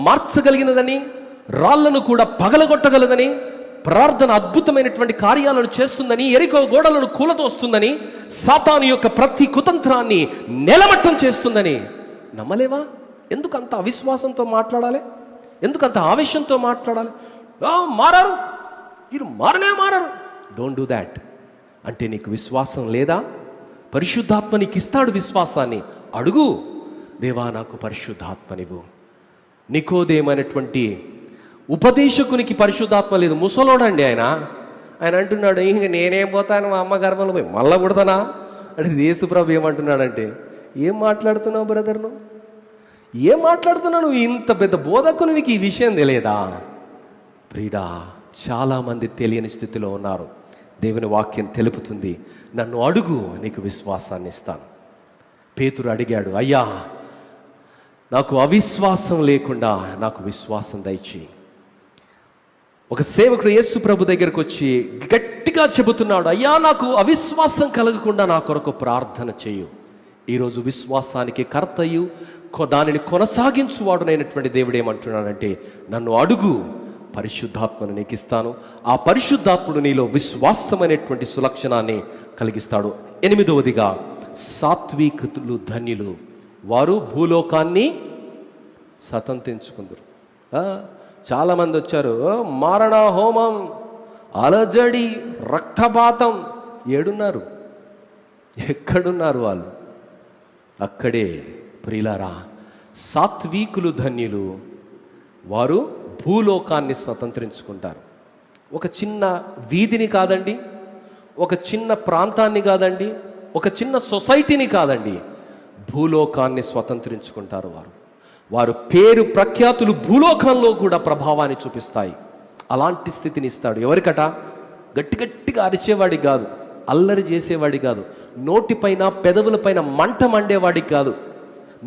మార్చగలిగినదని, రాళ్లను కూడా పగలగొట్టగలదని, ప్రార్థన అద్భుతమైనటువంటి కార్యాలను చేస్తుందని, ఎరికో గోడలను కూలతోస్తుందని, సాతాను యొక్క ప్రతి కుతంత్రాన్ని నేలమట్టం చేస్తుందని నమ్మలేవా? ఎందుకంత అవిశ్వాసంతో మాట్లాడాలి? ఎందుకంత ఆవేశంతో మాట్లాడాలి? మారారు, వీరు మారరు. Don't do that. అంటే నీకు విశ్వాసం లేదా? పరిశుద్ధాత్మ నీకు ఇస్తాడు విశ్వాసాన్ని. అడుగు, దేవా నాకు పరిశుద్ధాత్మనివ్వు. నికోదేమైనటువంటి ఉపదేశకునికి పరిశుద్ధాత్మ లేదు, ముసలోడండి ఆయన అంటున్నాడు, ఇంక నేనేం పోతాను మా అమ్మ గర్భంలో పోయి మళ్ళా పుడతానా అంటే యేసుప్రభు ఏమంటున్నాడంటే, ఏం మాట్లాడుతున్నావు బ్రదర్, నువ్వు ఏం మాట్లాడుతున్నావు? నువ్వు ఇంత పెద్ద బోధకుని నీకు ఈ విషయం తెలియదా? ప్రియుడా, చాలామంది తెలియని స్థితిలో ఉన్నారు. దేవుని వాక్యం తెలుపుతుంది, నన్ను అడుగు, నీకు విశ్వాసాన్ని ఇస్తాను. పేతురు అడిగాడు, అయ్యా నాకు అవిశ్వాసం లేకుండా నాకు విశ్వాసం దయచేయి. ఒక సేవకుడు యేసు ప్రభు దగ్గరకు వచ్చి గట్టిగా చెబుతున్నాడు, అయ్యా నాకు అవిశ్వాసం కలగకుండా నా కొరకు ప్రార్థన చేయు. ఈరోజు విశ్వాసానికి కర్తయు దానిని కొనసాగించువాడునైనటువంటి దేవుడు ఏమంటున్నాడంటే, నన్ను అడుగు, పరిశుద్ధాత్మను నీకు ఇస్తాను. ఆ పరిశుద్ధాత్ముడు నీలో విశ్వాసం అనేటువంటి సులక్షణాన్ని కలిగిస్తాడు. 8వదిగా సాత్వికులు ధన్యులు, వారు భూలోకాన్ని స్వతంత్రించుకుందరు. చాలామంది వచ్చారు, మారణ హోమం, అలజడి, రక్తపాతం. ఏడున్నారు? ఎక్కడున్నారు వాళ్ళు? అక్కడే. ప్రియులారా, సాత్వికులు ధన్యులు, వారు భూలోకాన్ని స్వతంత్రించుకుంటారు. ఒక చిన్న వీధిని కాదండి, ఒక చిన్న ప్రాంతాన్ని కాదండి, ఒక చిన్న సొసైటీని కాదండి, భూలోకాన్ని స్వతంత్రించుకుంటారు. వారు పేరు ప్రఖ్యాతులు భూలోకంలో కూడా ప్రభావాన్ని చూపిస్తాయి. అలాంటి స్థితిని ఇస్తాడు. ఎవరికట? గట్టిగా అరిచేవాడికి కాదు, అల్లరి చేసేవాడికి కాదు, నోటిపైన పెదవులపైన మంట మండేవాడికి కాదు,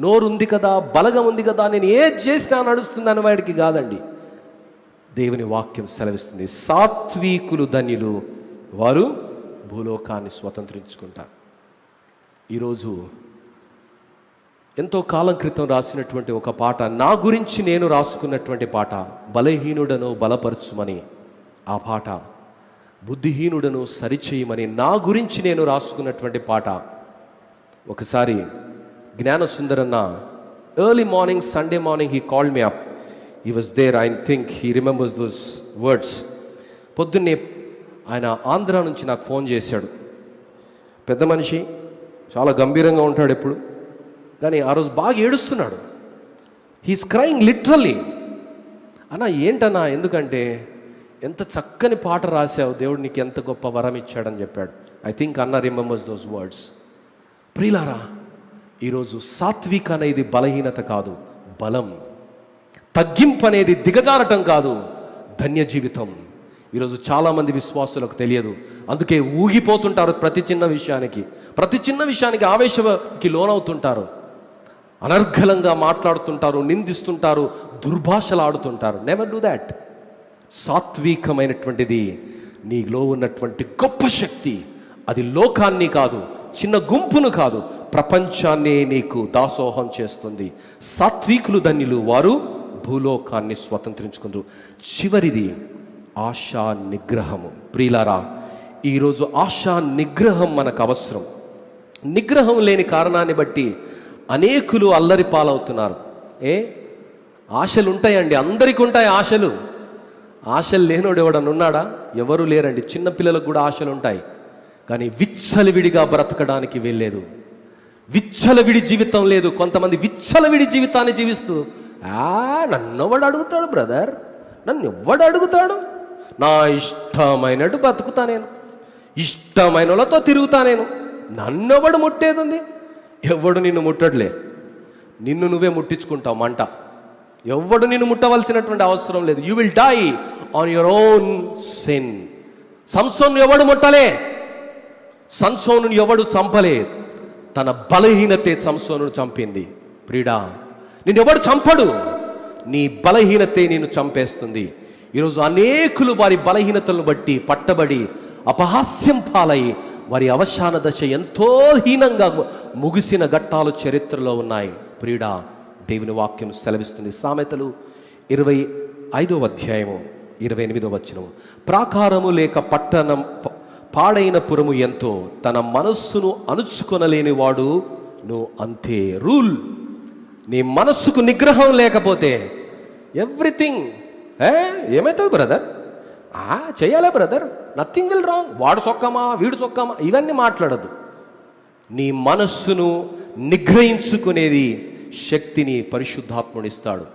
నోరుంది కదా, బలగం ఉంది కదా, నేను ఏది చేసినా నడుస్తుంది అని వాడికి కాదండి. దేవుని వాక్యం సెలవిస్తుంది, సాత్వికులు ధన్యులు, వారు భూలోకాన్ని స్వతంత్రించుకుంటారు. ఈరోజు ఎంతో కాలం క్రితం రాసినటువంటి ఒక పాట, నా గురించి నేను రాసుకున్నటువంటి పాట, బలహీనుడను బలపరచుమని. ఆ పాట బుద్ధిహీనుడను సరిచేయమని నా గురించి నేను రాసుకున్నటువంటి పాట. ఒకసారి జ్ఞానసుందరన్న early morning, Sunday morning, he called me up. He was there, I think he remembers those words. పొద్దున్నే ఆయన ఆంధ్ర నుంచి నాకు ఫోన్ చేశాడు. పెద్ద మనిషి, చాలా గంభీరంగా ఉంటాడు ఎప్పుడు, కానీ ఆ రోజు బాగా ఏడుస్తున్నాడు. He's crying literally. అన్నా ఏంటన్నా, ఎందుకంటే ఎంత చక్కని పాట రాశావు, దేవుడు నీకు ఎంత గొప్ప వరం ఇచ్చాడని చెప్పాడు. ఐ థింక్ అన్న రిమెంబర్స్ దోస్ వర్డ్స్. ప్రియులారా, ఈరోజు సాత్విక అనేది బలహీనత కాదు, బలం. తగ్గింపు అనేది దిగజారటం కాదు, ధన్య జీవితం. ఈరోజు చాలామంది విశ్వాసులకు తెలియదు, అందుకే ఊగిపోతుంటారు. ప్రతి చిన్న విషయానికి ఆవేశకి లోనవుతుంటారు, అనర్ఘలంగా మాట్లాడుతుంటారు, నిందిస్తుంటారు, దుర్భాషలు ఆడుతుంటారు. Never do that. సాత్వికమైనటువంటిది నీలో ఉన్నటువంటి గొప్ప శక్తి అది లోకాన్ని కాదు, చిన్న గుంపును కాదు, ప్రపంచాన్నే నీకు దాసోహం చేస్తుంది. సాత్వికులు ధన్యులు, వారు భూలోకాన్ని స్వతంత్రించుకుందరు. చివరిది ఆశా నిగ్రహము. ప్రియులారా, ఈరోజు ఆశా నిగ్రహం మనకు అవసరం. నిగ్రహం లేని కారణాన్ని బట్టి అనేకులు అల్లరి పాలవుతున్నారు. ఆశలు ఉంటాయండి, అందరికీ ఉంటాయి ఆశలు. ఆశలు లేనోడు ఎవడన్నా ఉన్నాడా? ఎవరు లేరండి. చిన్నపిల్లలకు కూడా ఆశలు ఉంటాయి, కానీ విచ్చలవిడిగా బ్రతకడానికి వెళ్ళలేదు. విచ్చలవిడి జీవితం లేదు. కొంతమంది విచ్చలవిడి జీవితాన్ని జీవిస్తూ నన్నెవడు అడుగుతాడు బ్రదర్, నన్ను ఎవడు అడుగుతాడు, నా ఇష్టమైనట్టు బతుకుతా నేను, ఇష్టమైన వాళ్ళతో తిరుగుతా నేను, నన్నెవడు ముట్టేది ఉంది? ఎవడు నిన్ను ముట్టట్లే, నిన్ను నువ్వే ముట్టించుకుంటావు మంట. ఎవడు నిన్ను ముట్టవలసినటువంటి అవసరం లేదు. You will die on your own sin. Samson ఎవడు ముట్టలే, సంసోను ఎవడు చంపలే, తన బలహీనతే సంసోను చంపింది. ప్రియుడా, నిన్నెవడు చంపడు, నీ బలహీనతే నిన్ను చంపేస్తుంది. ఈరోజు అనేకులు వారి బలహీనతలను బట్టి పట్టబడి అపహాస్యం పాలై వారి అవసాన దశ ఎంతో హీనంగా ముగిసిన ఘట్టాలు చరిత్రలో ఉన్నాయి. ప్రియుడా, దేవుని వాక్యం సెలవిస్తుంది. సామెతలు 25వ అధ్యాయము 28వ వచనం, ప్రాకారము లేక పట్టణం పాడైన పురము ఎంతో, తన మనస్సును అణుచుకొనలేని వాడు నువ్వు అంతే. రూల్, నీ మనస్సుకు నిగ్రహం లేకపోతే ఎవ్రీథింగ్ ఏమవుతుంది బ్రదర్, చెయ్యాలే బ్రదర్, నథింగ్ విల్ రాంగ్, వాడు చొక్కమా వీడు చొక్కమా ఇవన్నీ మాట్లాడద్దు. నీ మనస్సును నిగ్రహించుకునేది శక్తిని పరిశుద్ధాత్ముడిస్తాడు.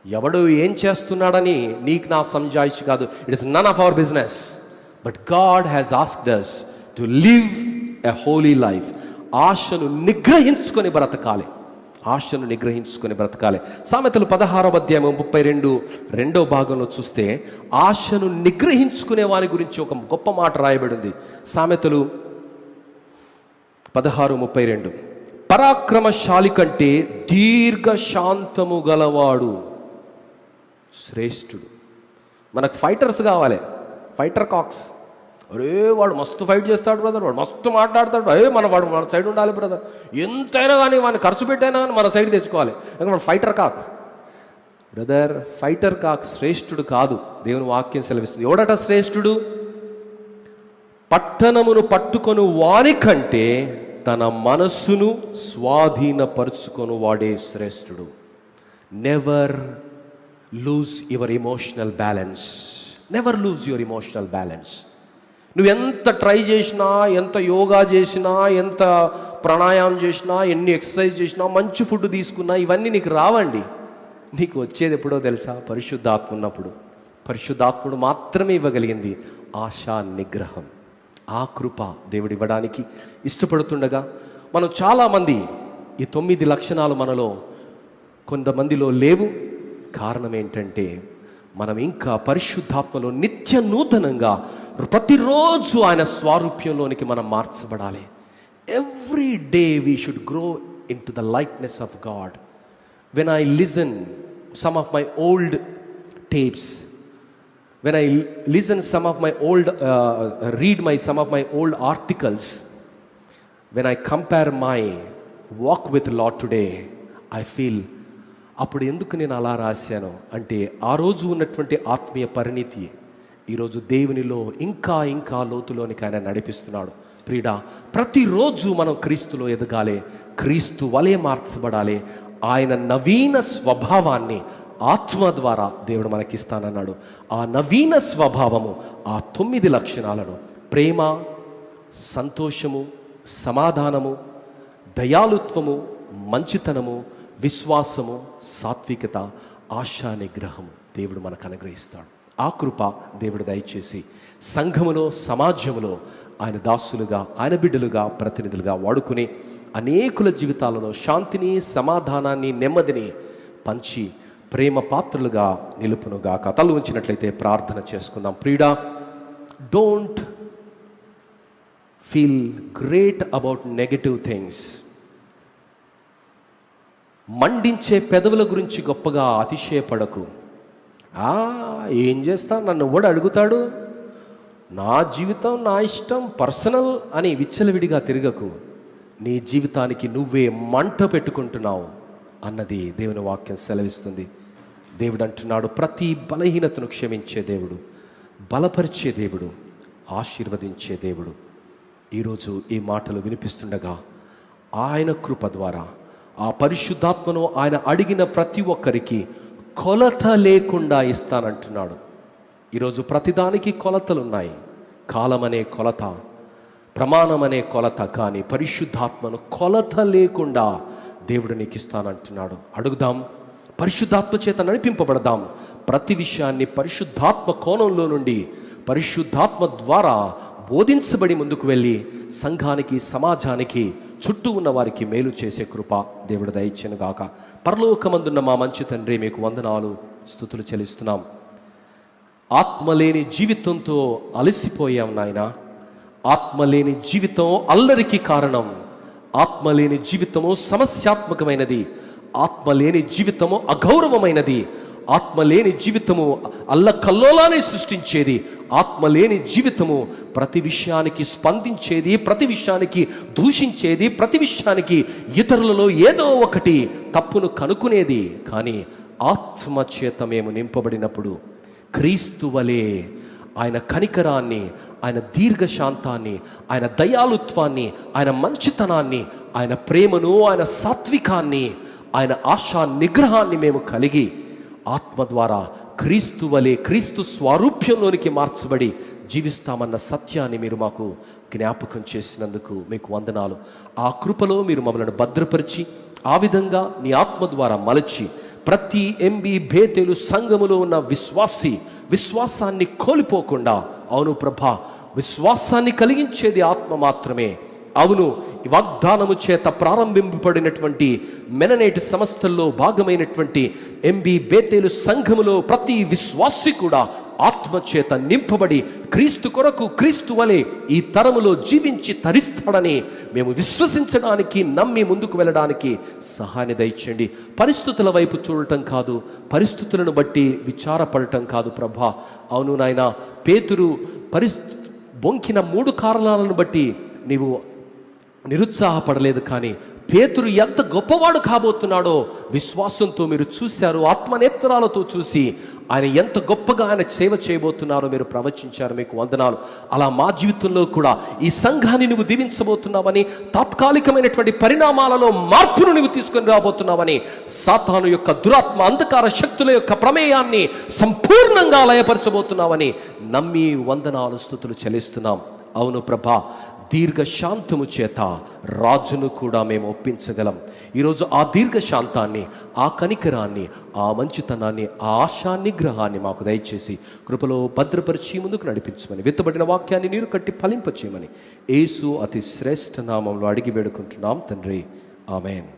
ఎవడు ఏం చేస్తున్నాడని నీకు నా సంజాయిషి కాదు. It is none of our business. But God has asked us to live a holy life. ఆశను నిగ్రహించుకొని బ్రతకాలి, ఆశను నిగ్రహించుకొని బ్రతకాలి. సామెతలు 16వ అధ్యాయం 32వ భాగంలో చూస్తే ఆశను నిగ్రహించుకునే వారి గురించి ఒక గొప్ప మాట రాయబడింది. సామెతలు 16:32, పరాక్రమశాలి కంటే దీర్ఘ శాంతము గలవాడు శ్రేష్ఠుడు. మనకు ఫైటర్స్ కావాలి, ఫైటర్ కాక్స్. అరే వాడు మస్తు ఫైట్ చేస్తాడు బ్రదర్, వాడు మస్తు మాట్లాడతాడు, వాడు మన సైడ్ ఉండాలి బ్రదర్, ఎంతైనా కానీ వాడిని ఖర్చు పెట్టైనా కానీ మన సైడ్ తెచ్చుకోవాలి. వాడు ఫైటర్ కాక్ బ్రదర్. ఫైటర్ కాక్ శ్రేష్ఠుడు కాదు. దేవుని వాక్యం సెలవిస్తుంది. ఎవడట శ్రేష్ఠుడు? పట్టణమును పట్టుకొని వాని కంటే తన మనస్సును స్వాధీనపరుచుకొని వాడే శ్రేష్ఠుడు. Never lose your emotional balance. Never lose your emotional balance. నువ్వు ఎంత ట్రై చేసినా, ఎంత యోగా చేసినా, ఎంత ప్రాణాయామం చేసినా, ఎన్ని ఎక్సర్సైజ్ చేసినా, మంచి ఫుడ్ తీసుకున్నా, ఇవన్నీ నీకు రావండి. నీకు వచ్చేది ఎప్పుడో తెలుసా? పరిశుద్ధాత్మ ఉన్నప్పుడు. పరిశుద్ధాత్ముడు మాత్రమే ఇవ్వగలిగింది ఆశా నిగ్రహం. ఆ కృప దేవుడు ఇవ్వడానికి ఇష్టపడుతుండగా మనం చాలామంది ఈ 9 లక్షణాలు మనలో కొంతమందిలో లేవు. కారణం ఏంటంటే మనం ఇంకా పరిశుద్ధాత్మలో నిత్య నూతనంగా ప్రతిరోజు ఆయన స్వారూప్యంలోనికి మనం మార్చబడాలి. Every day we should grow into the likeness of God. When I listen some of my old tapes, when I listen some of my old read some of my old articles, when I compare my walk with Lord today, I feel అప్పుడు ఎందుకు నేను అలా రాశాను అంటే ఆ రోజు ఉన్నటువంటి ఆత్మీయ పరిణితి ఈరోజు దేవునిలో ఇంకా ఇంకా లోతులోనికి ఆయన నడిపిస్తున్నాడు. ప్రియుడా, ప్రతిరోజు మనం క్రీస్తులో ఎదగాలి, క్రీస్తు వలె మార్చబడాలి. ఆయన నవీన స్వభావాన్ని ఆత్మ ద్వారా దేవుడు మనకిస్తానన్నాడు. ఆ నవీన స్వభావము, ఆ 9 లక్షణాలను, ప్రేమ, సంతోషము, సమాధానము, దయాళుత్వము, మంచితనము, విశ్వాసము, సాత్వికత, ఆశా నిగ్రహము దేవుడు మనకు అనుగ్రహిస్తాడు. ఆ కృప దేవుడు దయచేసి సంఘములో, సమాజంలో ఆయన దాసులుగా, ఆయన బిడ్డలుగా, ప్రతినిధులుగా వాడుకుని అనేకుల జీవితాలలో శాంతిని, సమాధానాన్ని, నెమ్మదిని పంచి ప్రేమ పాత్రలుగా నిలుపునుగాక. తల ఉంచినట్లయితే ప్రార్థన చేసుకుందాం. ప్రియుడా, don't feel great about negative things. మండించే పెదవుల గురించి గొప్పగా అతిశయపడకు. ఏం చేస్తా, నన్ను ఎవడు అడుగుతాడు, నా జీవితం నా ఇష్టం పర్సనల్ అని విచ్చలవిడిగా తిరగకు. నీ జీవితానికి నువ్వే మంట పెట్టుకుంటున్నావు అన్నది దేవుని వాక్యం సెలవిస్తుంది. దేవుడు అంటున్నాడు, ప్రతి బలహీనతను క్షమించే దేవుడు, బలపరిచే దేవుడు, ఆశీర్వదించే దేవుడు. ఈరోజు ఈ మాటలు వినిపిస్తుండగా ఆయన కృప ద్వారా ఆ పరిశుద్ధాత్మను ఆయన అడిగిన ప్రతి ఒక్కరికి కొలత లేకుండా ఇస్తానంటున్నాడు. ఈరోజు ప్రతిదానికి కొలతలున్నాయి. కాలం అనే కొలత, ప్రమాణం అనే కొలత, కానీ పరిశుద్ధాత్మను కొలత లేకుండా దేవుడు నీకు ఇస్తానంటున్నాడు. అడుగుదాం, పరిశుద్ధాత్మ చేత నడిపింపబడదాం. ప్రతి విషయాన్ని పరిశుద్ధాత్మ కోణంలో నుండి పరిశుద్ధాత్మ ద్వారా బోధించబడి ముందుకు వెళ్ళి సంఘానికి, సమాజానికి, చుట్టూ ఉన్న వారికి మేలు చేసే కృప దేవుడు దయచేను గాక. పరలోకమందున్న మా మంచి తండ్రి, మీకు వందనాలు, స్తుతులు చెల్లిస్తున్నాం. ఆత్మలేని జీవితంతో అలసిపోయాం నాయన. ఆత్మలేని జీవితం అల్లరికి కారణం. ఆత్మలేని జీవితము సమస్యాత్మకమైనది. ఆత్మలేని జీవితము అగౌరవమైనది. ఆత్మలేని జీవితము అల్లకల్లోలానే సృష్టించేది. ఆత్మలేని జీవితము ప్రతి విషయానికి స్పందించేది, ప్రతి విషయానికి దూషించేది, ప్రతి విషయానికి ఇతరులలో ఏదో ఒకటి తప్పును కనుక్కునేది. కానీ ఆత్మ చేత మేము నింపబడినప్పుడు క్రీస్తు వలె ఆయన కనికరాన్ని, ఆయన దీర్ఘశాంతాన్ని, ఆయన దయాళుత్వాన్ని, ఆయన మంచితనాన్ని, ఆయన ప్రేమను, ఆయన సాత్వికాన్ని, ఆయన ఆశా నిగ్రహాన్ని మేము కలిగి ఆత్మ ద్వారా క్రీస్తు వలె, క్రీస్తు స్వారూప్యంలోనికి మార్చబడి జీవిస్తామన్న సత్యాన్ని మీరు మాకు జ్ఞాపకం చేసినందుకు మీకు వందనాలు. ఆ కృపలో మీరు మమ్మల్ని భద్రపరిచి ఆ విధంగా నీ ఆత్మ ద్వారా మలచి ప్రతి ఎంబీ బేతేలు సంఘములో ఉన్న విశ్వాసాన్ని కోల్పోకుండా, అవును ప్రభా, విశ్వాసాన్ని కలిగించేది ఆత్మ మాత్రమే. అవును, ఈ వాగ్దానము చేత ప్రారంభింపబడినటువంటి మెననేటి సంస్థల్లో భాగమైనటువంటి ఎంబీ బేతేలు సంఘములో ప్రతి విశ్వాసి కూడా ఆత్మ చేత నింపబడి క్రీస్తు కొరకు, క్రీస్తు వలె ఈ తరములో జీవించి తరిస్తాడని మేము విశ్వసించడానికి, నమ్మి ముందుకు వెళ్ళడానికి సహాయాన్ని దయచేయండి. పరిస్థితుల వైపు చూడటం కాదు, పరిస్థితులను బట్టి విచారపడటం కాదు ప్రభా. అవును నాయన, పేతురు బొంకిన 3 కారణాలను బట్టి నీవు నిరుత్సాహపడలేదు. కానీ పేతురు ఎంత గొప్పవాడు కాబోతున్నాడో విశ్వాసంతో మీరు చూశారు. ఆత్మనేత్రాలతో చూసి ఆయన ఎంత గొప్పగా ఆయన సేవ చేయబోతున్నారో మీరు ప్రవచించారు. మీకు వందనాలు. అలా మా జీవితంలో కూడా ఈ సంఘాన్ని నువ్వు దీవించబోతున్నావని, తాత్కాలికమైనటువంటి పరిణామాలలో మార్పును నువ్వు తీసుకొని రాబోతున్నావని, సాతాను యొక్క దురాత్మ అంధకార శక్తుల యొక్క ప్రమేయాన్ని సంపూర్ణంగా లయపరచబోతున్నావని నమ్మి వందనాలు, స్తుతులు చెల్లిస్తున్నాం. అవును ప్రభా, దీర్ఘశాంతము చేత రాజును కూడా మేము ఒప్పించగలం. ఈరోజు ఆ దీర్ఘశాంతాన్ని, ఆ కనికరాన్ని, ఆ మంచితనాన్ని, ఆ ఆశా నిగ్రహాన్ని మాకు దయచేసి కృపలో భద్రపరిచి ముందుకు నడిపించమని, విత్తబడిన వాక్యాన్ని నీరు కట్టి ఫలింపచేయమని యేసు అతి శ్రేష్ఠ నామంలో అడిగి వేడుకుంటున్నాం తండ్రి. ఆమేన్.